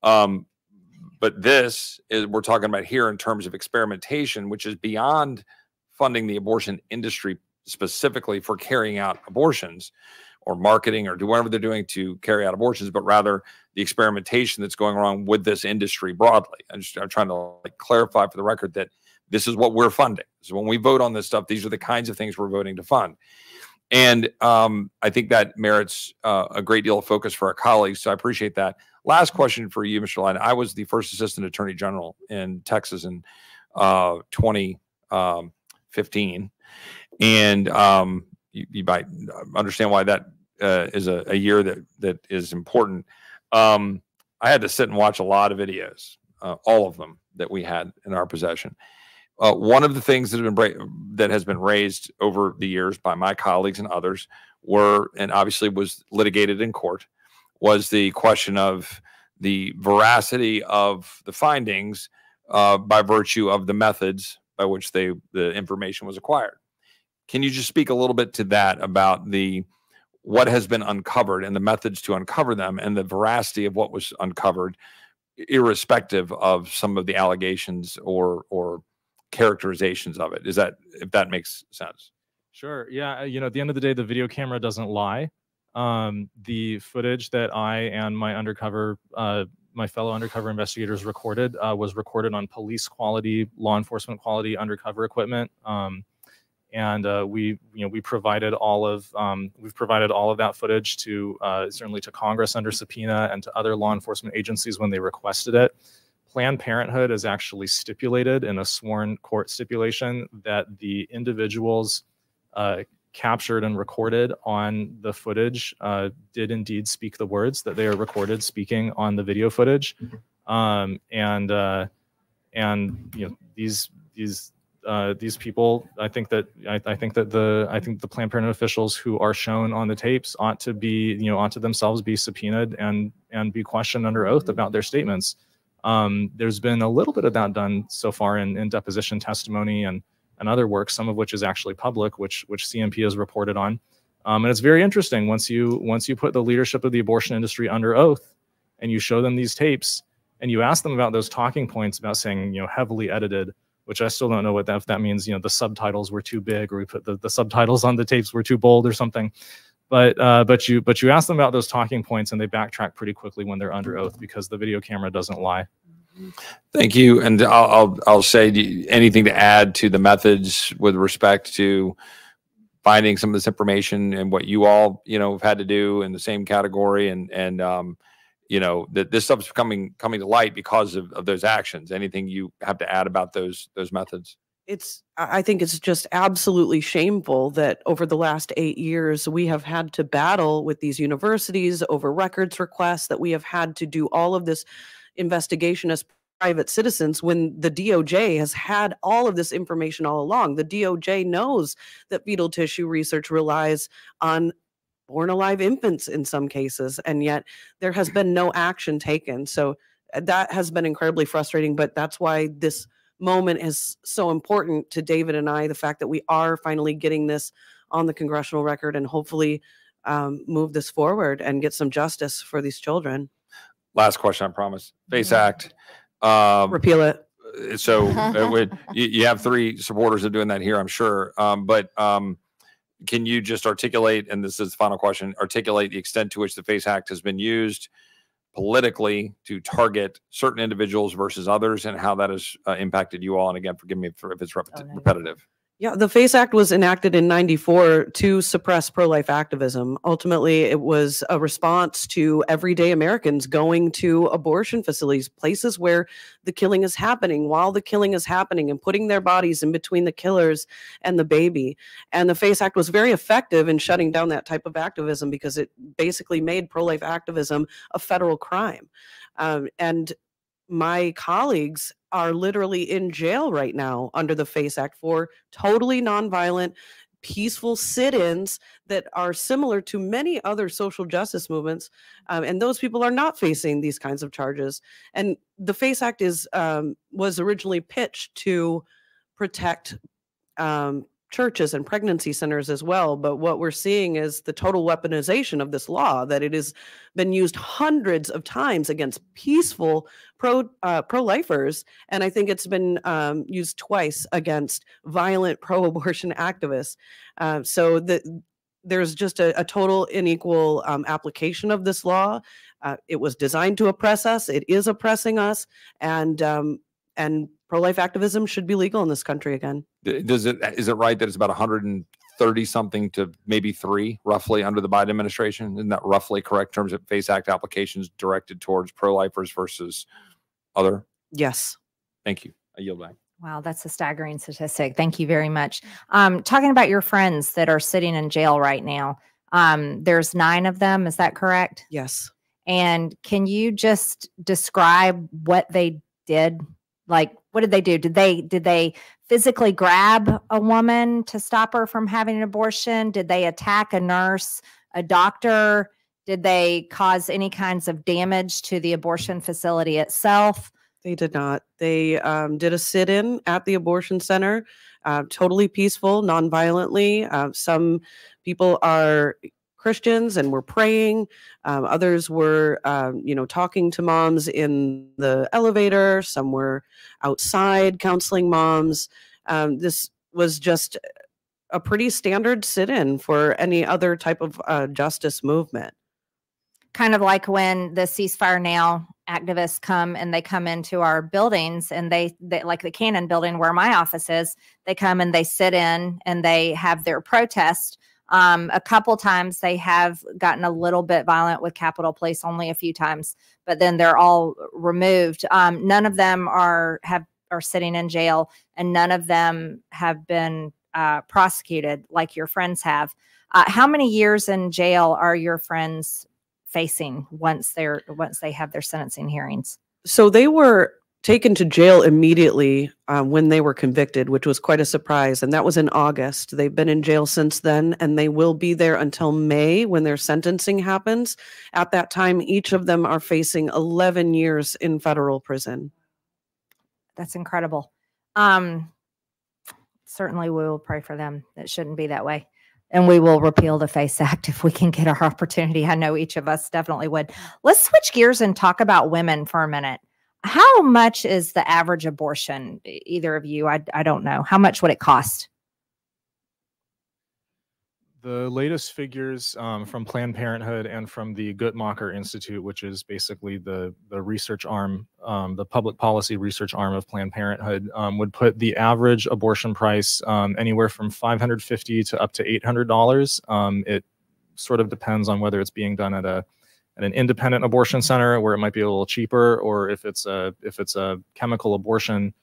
Speaker 14: But this is, we're talking about here in terms of experimentation, which is beyond funding the abortion industry specifically for carrying out abortions or marketing or do whatever they're doing to carry out abortions, but rather the experimentation that's going on with this industry broadly. I'm trying to like clarify for the record that this is what we're funding. So when we vote on this stuff, these are the kinds of things we're voting to fund. And I think that merits a great deal of focus for our colleagues. So I appreciate that. Last question for you, Mr. Daleiden. I was the first Assistant Attorney General in Texas in 2015. And you might understand why that is a year that is important. I had to sit and watch a lot of videos, all of them that we had in our possession. One of the things that has been raised over the years by my colleagues and others and obviously was litigated in court, was the question of the veracity of the findings by virtue of the methods by which the information was acquired. Can you just speak a little bit to that about what has been uncovered and the methods to uncover them and the veracity of what was uncovered, irrespective of some of the allegations or characterizations of it? If that makes sense?
Speaker 2: Sure. Yeah. At the end of the day, the video camera doesn't lie. The footage that I and my fellow undercover investigators recorded was recorded on police quality, law enforcement quality undercover equipment. We provided all of we've provided all of that footage to certainly to Congress under subpoena and to other law enforcement agencies when they requested it. Planned Parenthood has actually stipulated in a sworn court stipulation that the individuals captured and recorded on the footage did indeed speak the words that they are recorded speaking on the video footage. These people, I think the Planned Parenthood officials who are shown on the tapes ought to themselves be subpoenaed and be questioned under oath about their statements. There's been a little bit of that done so far in deposition testimony and other work, some of which is actually public, which CMP has reported on. And it's very interesting once you put the leadership of the abortion industry under oath and you show them these tapes and you ask them about those talking points about saying, heavily edited, which I still don't know if that means, the subtitles were too big or we put the subtitles on the tapes were too bold or something. But you ask them about those talking points and they backtrack pretty quickly when they're under oath because the video camera doesn't lie.
Speaker 14: Thank you. And I'll say anything to add to the methods with respect to finding some of this information and what you all, have had to do in the same category and that this stuff's coming to light because of those actions. Anything you have to add about those methods?
Speaker 8: I think it's just absolutely shameful that over the last 8 years, we have had to battle with these universities over records requests, that we have had to do all of this investigation as private citizens when the DOJ has had all of this information all along. The DOJ knows that fetal tissue research relies on born alive infants in some cases, and yet there has been no action taken. So that has been incredibly frustrating, but that's why this moment is so important to David and I, the fact that we are finally getting this on the congressional record and hopefully move this forward and get some justice for these children.
Speaker 14: Last question, I promise. FACE Act.
Speaker 8: Repeal it.
Speaker 14: So you have 3 supporters of doing that here, I'm sure. But can you just articulate, and this is the final question, articulate the extent to which the FACE Act has been used politically to target certain individuals versus others and how that has impacted you all? And again, forgive me if it's repetitive.
Speaker 8: Yeah, the FACE Act was enacted in '94 to suppress pro-life activism. Ultimately, it was a response to everyday Americans going to abortion facilities, places where the killing is happening, while the killing is happening, and putting their bodies in between the killers and the baby. And the FACE Act was very effective in shutting down that type of activism because it basically made pro-life activism a federal crime. And my colleagues are literally in jail right now under the FACE Act for totally nonviolent, peaceful sit-ins that are similar to many other social justice movements. And those people are not facing these kinds of charges. And the FACE Act was originally pitched to protect churches and pregnancy centers as well. But what we're seeing is the total weaponization of this law, that it has been used hundreds of times against peaceful pro-lifers. And I think it's been used twice against violent pro-abortion activists. So there's just a total unequal application of this law. It was designed to oppress us. It is oppressing us, and pro-life activism should be legal in this country again.
Speaker 14: Is it right that it's about 130 something to maybe 3 roughly under the Biden administration? Isn't that roughly correct in terms of FACE Act applications directed towards pro-lifers versus other?
Speaker 8: Yes.
Speaker 14: Thank you. I yield back.
Speaker 1: Wow, that's a staggering statistic. Thank you very much. Talking about your friends that are sitting in jail right now, there's 9 of them. Is that correct?
Speaker 8: Yes.
Speaker 1: And can you just describe what they did? Like, what did they do? Did they physically grab a woman to stop her from having an abortion? Did they attack a nurse, a doctor? Did they cause any kinds of damage to the abortion facility itself?
Speaker 8: They did not. They did a sit-in at the abortion center, totally peaceful, non-violently. Some people are Christians and were praying. Others were, talking to moms in the elevator. Some were outside counseling moms. This was just a pretty standard sit-in for any other type of justice movement.
Speaker 1: Kind of like when the Ceasefire Now activists come and they come into our buildings, and they like the Cannon building where my office is, they come and they sit in and they have their protest. A couple times they have gotten a little bit violent with Capitol Police, only a few times, but then they're all removed. None of them are sitting in jail, and none of them have been prosecuted like your friends have. How many years in jail are your friends facing once they have their sentencing hearings?
Speaker 8: So they were taken to jail immediately when they were convicted, which was quite a surprise. And that was in August. They've been in jail since then, and they will be there until May when their sentencing happens. At that time, each of them are facing 11 years in federal prison.
Speaker 1: That's incredible. Certainly we will pray for them. It shouldn't be that way. And we will repeal the FACE Act if we can get our opportunity. I know each of us definitely would. Let's switch gears and talk about women for a minute. How much is the average abortion? Either of you, I don't know. How much would it cost?
Speaker 2: The latest figures from Planned Parenthood and from the Guttmacher Institute, which is basically the research arm, the public policy research arm of Planned Parenthood, would put the average abortion price anywhere from $550 to up to $800. It sort of depends on whether it's being done at an independent abortion center where it might be a little cheaper, or if it's a chemical abortion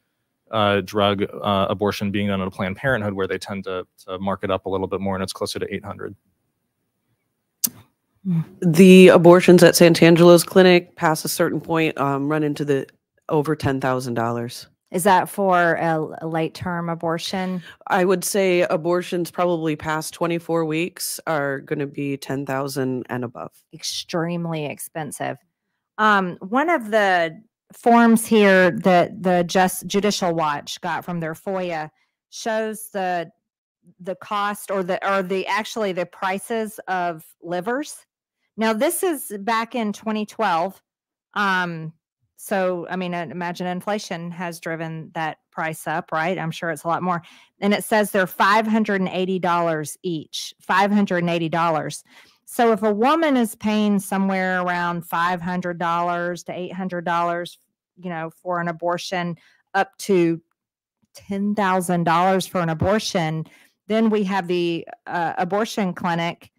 Speaker 2: drug abortion being done at a Planned Parenthood, where they tend to mark it up a little bit more, and it's closer to $800.
Speaker 8: The abortions at Santangelo's clinic past a certain point run into the over $10,000.
Speaker 1: Is that for a late term abortion?
Speaker 8: I would say abortions probably past 24 weeks are going to be $10,000 and above.
Speaker 1: Extremely expensive. One of the forms here that the Judicial Watch got from their FOIA shows the cost or actually the prices of livers. Now this is back in 2012. So I mean, imagine inflation has driven that price up, right? I'm sure it's a lot more. And it says they're $580 each, $580. So if a woman is paying somewhere around $500 to $800, for an abortion, up to $10,000 for an abortion, then we have the abortion clinic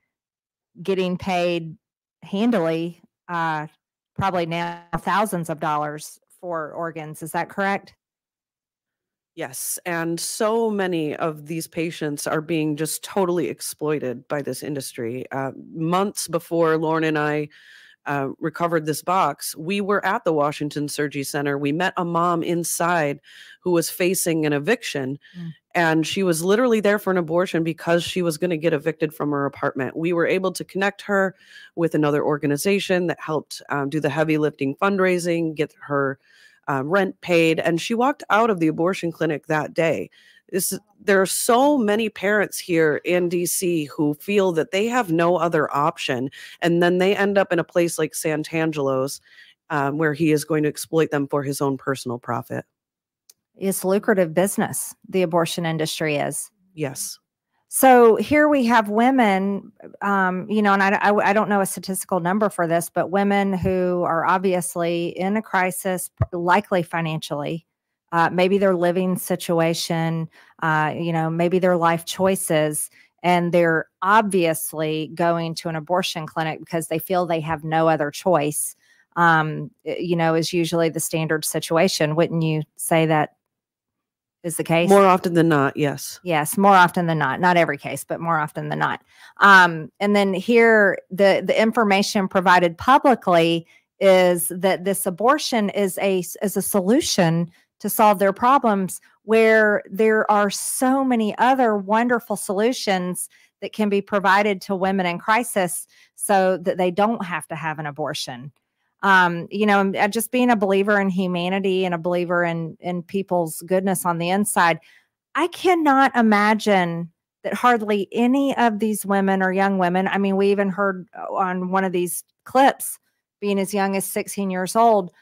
Speaker 1: getting paid handily, probably now thousands of dollars for organs. Is that correct?
Speaker 8: Yes, and so many of these patients are being just totally exploited by this industry. Months before Lauren and I recovered this box, we were at the Washington Surgery Center. We met a mom inside who was facing an eviction, and she was literally there for an abortion because she was going to get evicted from her apartment. We were able to connect her with another organization that helped do the heavy lifting fundraising, get her rent paid, and she walked out of the abortion clinic that day. There are so many parents here in DC who feel that they have no other option, and then they end up in a place like Santangelo's where he is going to exploit them for his own personal profit.
Speaker 1: It's lucrative business, the abortion industry is.
Speaker 8: Yes.
Speaker 1: So here we have women, you know, and I don't know a statistical number for this, but women who are obviously in a crisis, likely financially, maybe their living situation, you know, maybe their life choices, and they're obviously going to an abortion clinic because they feel they have no other choice, you know, is usually the standard situation. Wouldn't you say that is the case?
Speaker 8: More often than not, yes.
Speaker 1: Yes, more often than not. Not every case, but more often than not. And then here, the information provided publicly is that this abortion is a solution to solve their problems, where there are so many other wonderful solutions that can be provided to women in crisis so that they don't have to have an abortion. You know, just being a believer in humanity and a believer in people's goodness on the inside, I cannot imagine that hardly any of these women or young women, I mean, we even heard on one of these clips, being as young as 16 years old,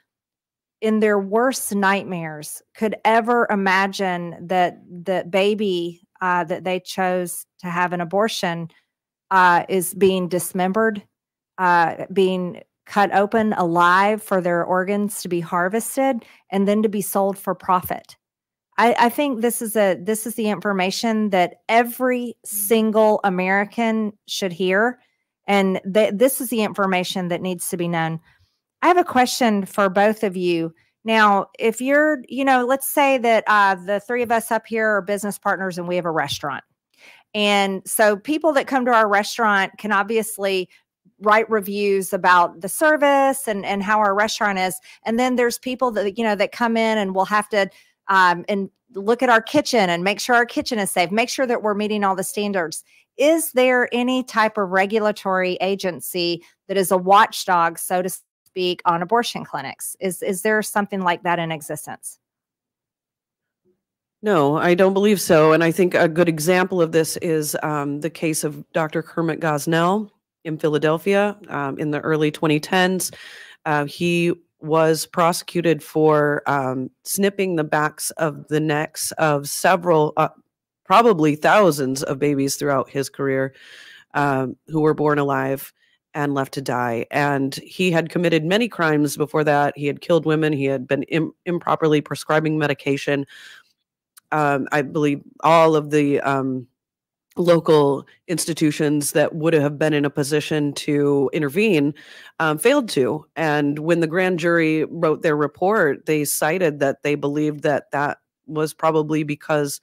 Speaker 1: in their worst nightmares could ever imagine that the baby that they chose to have an abortion is being dismembered, being cut open alive for their organs to be harvested and then to be sold for profit. I think this is the information that every single American should hear, and this is the information that needs to be known. I have a question for both of you. Now, if you're, you know, let's say that the three of us up here are business partners and we have a restaurant. And so people that come to our restaurant can obviously write reviews about the service and how our restaurant is. And then there's people that, you know, that come in and will have to and look at our kitchen and make sure our kitchen is safe, make sure that we're meeting all the standards. Is there any type of regulatory agency that is a watchdog, so to speak, on abortion clinics? Is there something like that in existence?
Speaker 8: No, I don't believe so. And I think a good example of this is the case of Dr. Kermit Gosnell in Philadelphia in the early 2010s. He was prosecuted for snipping the backs of the necks of several, probably thousands of babies throughout his career who were born alive and left to die. And he had committed many crimes before that. He had killed women. He had been improperly prescribing medication. I believe all of the local institutions that would have been in a position to intervene failed to. And when the grand jury wrote their report, they cited that they believed that that was probably because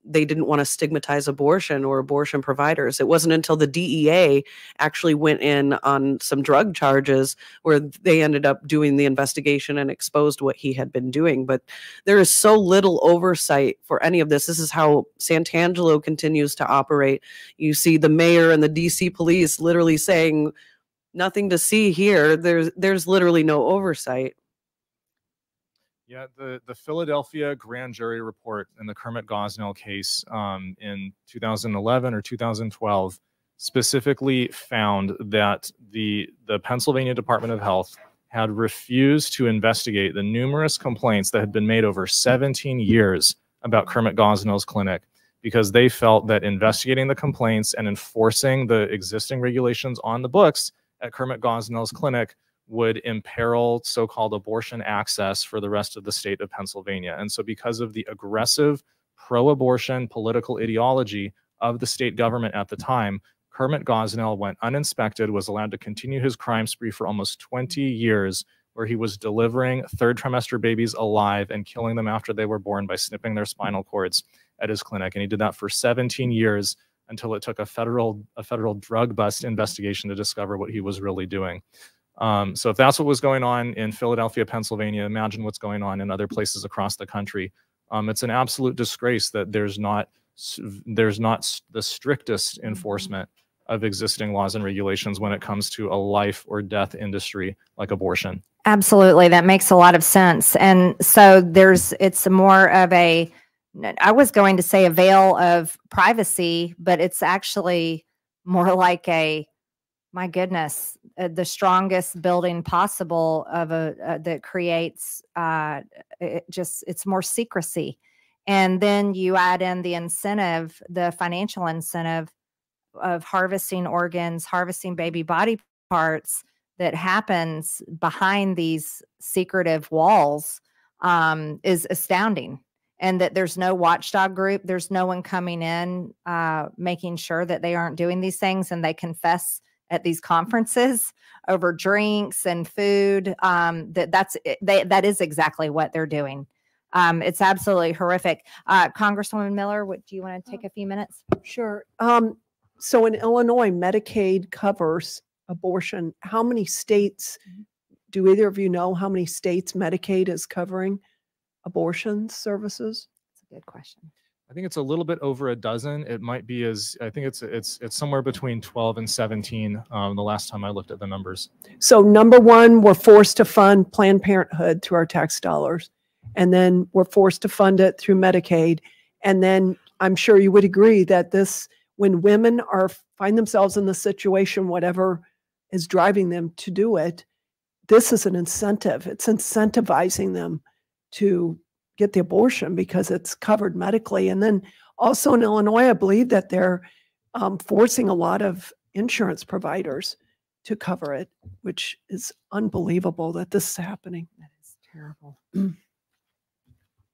Speaker 8: they didn't want to stigmatize abortion or abortion providers. It wasn't until the DEA actually went in on some drug charges where they ended up doing the investigation and exposed what he had been doing. But there is so little oversight for any of this. This is how Santangelo continues to operate. You see the mayor and the DC police literally saying, nothing to see here. There's literally no oversight.
Speaker 2: Yeah, the Philadelphia grand jury report in the Kermit Gosnell case in 2011 or 2012 specifically found that the Pennsylvania Department of Health had refused to investigate the numerous complaints that had been made over 17 years about Kermit Gosnell's clinic, because they felt that investigating the complaints and enforcing the existing regulations on the books at Kermit Gosnell's clinic would imperil so-called abortion access for the rest of the state of Pennsylvania. And so because of the aggressive pro-abortion political ideology of the state government at the time, Kermit Gosnell went uninspected, was allowed to continue his crime spree for almost 20 years, where he was delivering third trimester babies alive and killing them after they were born by snipping their spinal cords at his clinic. And he did that for 17 years until it took a federal drug bust investigation to discover what he was really doing. So if that's what was going on in Philadelphia, Pennsylvania, imagine what's going on in other places across the country. It's an absolute disgrace that there's not the strictest enforcement of existing laws and regulations when it comes to a life or death industry like abortion.
Speaker 1: Absolutely. That makes a lot of sense. And so it's more of a, I was going to say a veil of privacy, but it's actually more like a, my goodness, the strongest building possible of that creates it's more secrecy. And then you add in the incentive, the financial incentive of harvesting organs, harvesting baby body parts that happens behind these secretive walls, is astounding. And that there's no watchdog group, there's no one coming in making sure that they aren't doing these things, and they confess at these conferences over drinks and food. That is exactly what they're doing. It's absolutely horrific. Congresswoman Miller, do you want to take a few minutes?
Speaker 13: Sure. So in Illinois, Medicaid covers abortion. How many states, do either of you know how many states Medicaid is covering abortion services?
Speaker 1: That's a good question.
Speaker 2: I think it's a little bit over a dozen. It might be I think it's somewhere between 12 and 17. The last time I looked at the numbers.
Speaker 13: So number one, we're forced to fund Planned Parenthood through our tax dollars. And then we're forced to fund it through Medicaid. And then I'm sure you would agree that when women find themselves in the situation, whatever is driving them to do it, this is an incentive. It's incentivizing them to get the abortion because it's covered medically. And then also in Illinois, I believe that they're forcing a lot of insurance providers to cover it, which is unbelievable that this is happening.
Speaker 1: That is terrible.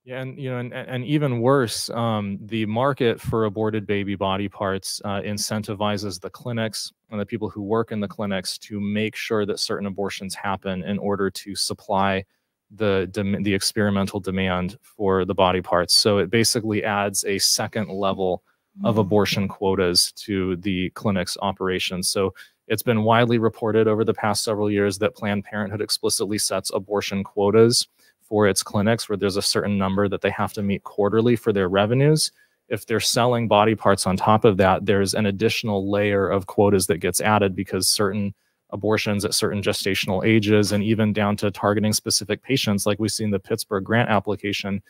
Speaker 2: Yeah, and and even worse, the market for aborted baby body parts incentivizes the clinics and the people who work in the clinics to make sure that certain abortions happen in order to supply the experimental demand for the body parts. So it basically adds a second level of abortion quotas to the clinic's operations. So it's been widely reported over the past several years that Planned Parenthood explicitly sets abortion quotas for its clinics, where there's a certain number that they have to meet quarterly for their revenues. If they're selling body parts on top of that, there's an additional layer of quotas that gets added because certain abortions at certain gestational ages, and even down to targeting specific patients, like we see in the Pittsburgh grant application,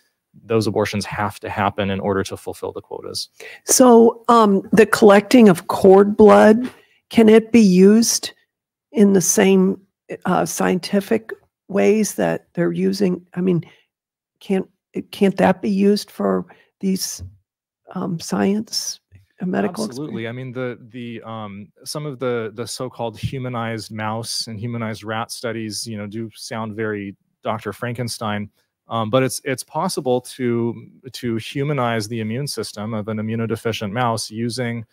Speaker 2: those abortions have to happen in order to fulfill the quotas.
Speaker 13: So the collecting of cord blood, can it be used in the same scientific ways that they're using? I mean, can't that be used for these science medical?
Speaker 2: Absolutely.
Speaker 13: Experience?
Speaker 2: I mean, some of the so-called humanized mouse and humanized rat studies, do sound very Dr. Frankenstein, but it's possible to humanize the immune system of an immunodeficient mouse using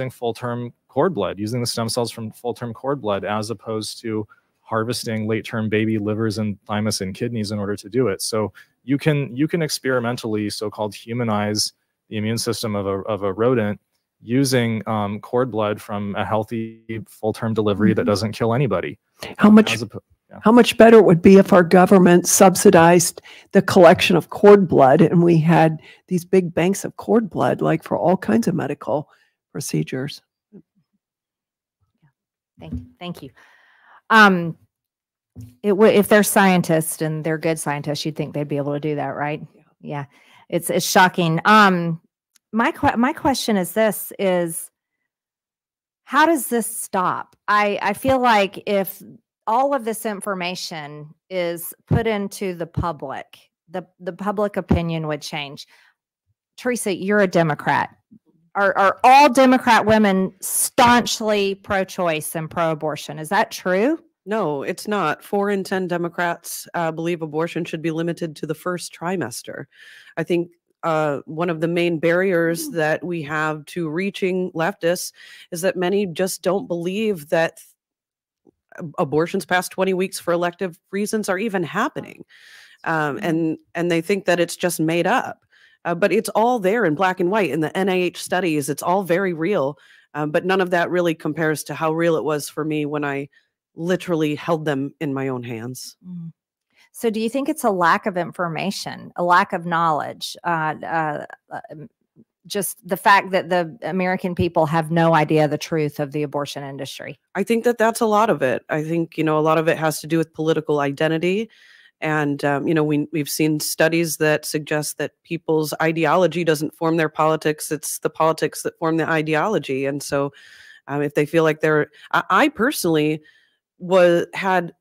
Speaker 2: full-term cord blood, using the stem cells from full-term cord blood, as opposed to harvesting late-term baby livers and thymus and kidneys in order to do it. So you can experimentally so-called humanize the immune system of a rodent using cord blood from a healthy full-term delivery that doesn't kill anybody.
Speaker 13: How much better it would be if our government subsidized the collection of cord blood and we had these big banks of cord blood, like for all kinds of medical procedures.
Speaker 1: Thank you. If they're scientists and they're good scientists, you'd think they'd be able to do that, right? Yeah. It's shocking. My question is how does this stop? I feel like if all of this information is put into the public, the public opinion would change. Teresa, you're a Democrat. Are all Democrat women staunchly pro-choice and pro-abortion? Is that true?
Speaker 8: No, it's not. 4 in 10 Democrats believe abortion should be limited to the first trimester. I think one of the main barriers that we have to reaching leftists is that many just don't believe that abortions past 20 weeks for elective reasons are even happening. And they think that it's just made up. But it's all there in black and white in the NIH studies. It's all very real. But none of that really compares to how real it was for me when I literally held them in my own hands.
Speaker 1: So do you think it's a lack of information, a lack of knowledge, just the fact that the American people have no idea the truth of the abortion industry?
Speaker 8: I think that that's a lot of it. I think, a lot of it has to do with political identity. And, we've seen studies that suggest that people's ideology doesn't form their politics. It's the politics that form the ideology. And so if they feel like I personally had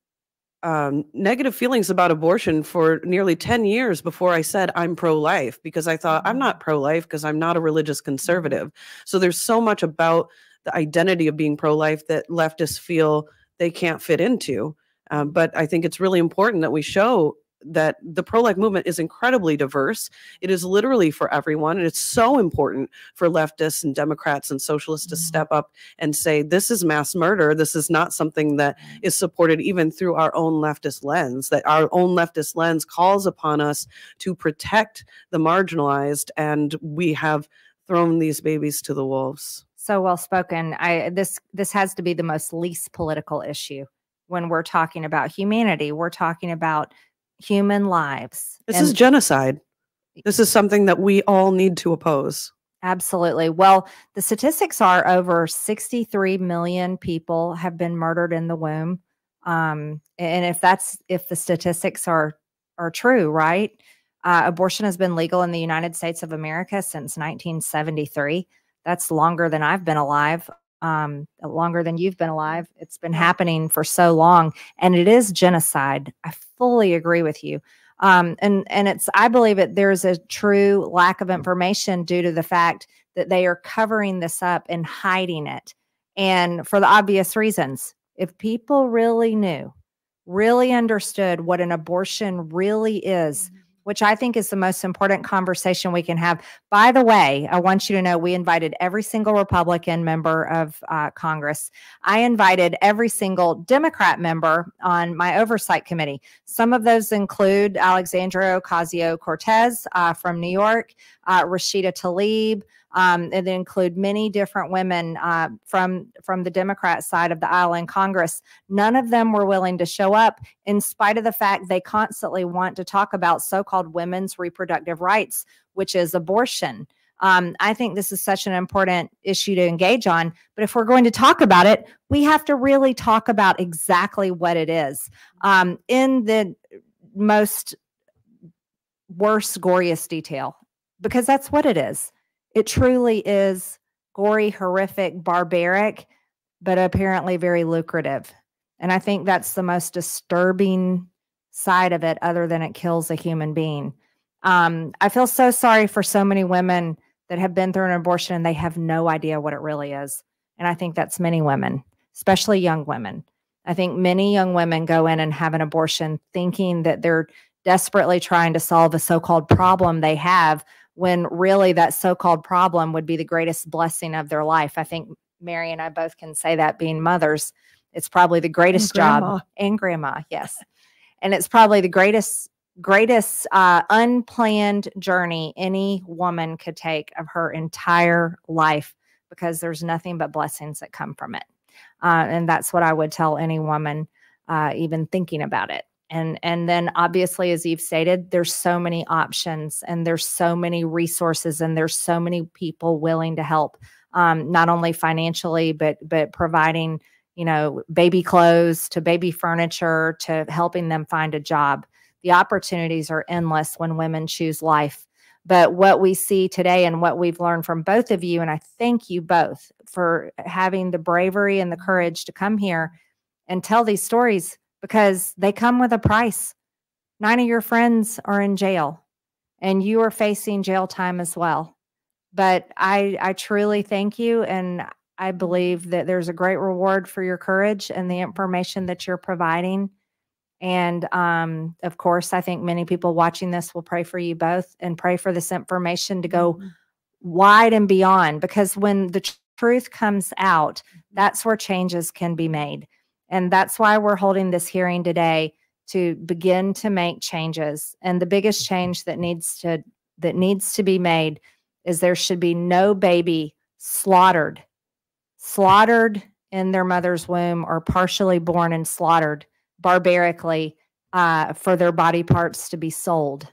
Speaker 8: negative feelings about abortion for nearly 10 years before I said I'm pro-life, because I thought I'm not pro-life because I'm not a religious conservative. So there's so much about the identity of being pro-life that leftists feel they can't fit into. But I think it's really important that we show that the pro-life movement is incredibly diverse. It is literally for everyone. And it's so important for leftists and Democrats and socialists to step up and say, this is mass murder. This is not something that is supported even through our own leftist lens, that our own leftist lens calls upon us to protect the marginalized. And we have thrown these babies to the wolves.
Speaker 1: So well spoken. This has to be the most least political issue when we're talking about humanity. We're talking about human lives.
Speaker 8: This is genocide. This is something that we all need to oppose.
Speaker 1: Absolutely. Well, the statistics are over 63 million people have been murdered in the womb. And if the statistics are true, right? Abortion has been legal in the United States of America since 1973. That's longer than I've been alive. Longer than you've been alive. It's been happening for so long, and it is genocide. I fully agree with you. And I believe there's a true lack of information due to the fact that they are covering this up and hiding it. And for the obvious reasons, if people really knew, really understood what an abortion really is, which I think is the most important conversation we can have. By the way, I want you to know we invited every single Republican member of Congress. I invited every single Democrat member on my oversight committee. Some of those include Alexandria Ocasio-Cortez from New York, Rashida Tlaib, and they include many different women from the Democrat side of the aisle in Congress. None of them were willing to show up, in spite of the fact they constantly want to talk about so-called women's reproductive rights, which is abortion. I think this is such an important issue to engage on. But if we're going to talk about it, we have to really talk about exactly what it is in the most worst, goriest detail, because that's what it is. It truly is gory, horrific, barbaric, but apparently very lucrative. And I think that's the most disturbing side of it, other than it kills a human being. I feel so sorry for so many women that have been through an abortion and they have no idea what it really is. And I think that's many women, especially young women. I think many young women go in and have an abortion thinking that they're desperately trying to solve a so-called problem they have, when really that so-called problem would be the greatest blessing of their life. I think Mary and I both can say that, being mothers. It's probably the greatest job. And grandma, yes. And it's probably the greatest unplanned journey any woman could take of her entire life, because there's nothing but blessings that come from it. And that's what I would tell any woman even thinking about it. And then obviously, as you've stated, there's so many options and there's so many resources and there's so many people willing to help, not only financially, but providing, baby clothes to baby furniture to helping them find a job. The opportunities are endless when women choose life. But what we see today and what we've learned from both of you, and I thank you both for having the bravery and the courage to come here and tell these stories, because they come with a price. 9 of your friends are in jail and you are facing jail time as well. But I truly thank you. And I believe that there's a great reward for your courage and the information that you're providing. And of course, I think many people watching this will pray for you both and pray for this information to go wide and beyond, because when the truth comes out, that's where changes can be made. And that's why we're holding this hearing today, to begin to make changes. And the biggest change that needs to be made is there should be no baby slaughtered in their mother's womb, or partially born and slaughtered barbarically for their body parts to be sold.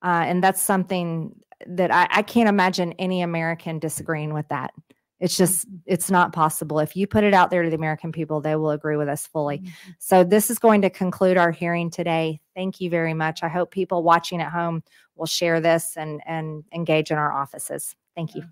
Speaker 1: And that's something that I can't imagine any American disagreeing with that. It's not possible. If you put it out there to the American people, they will agree with us fully. So this is going to conclude our hearing today. Thank you very much. I hope people watching at home will share this and engage in our offices. Thank you.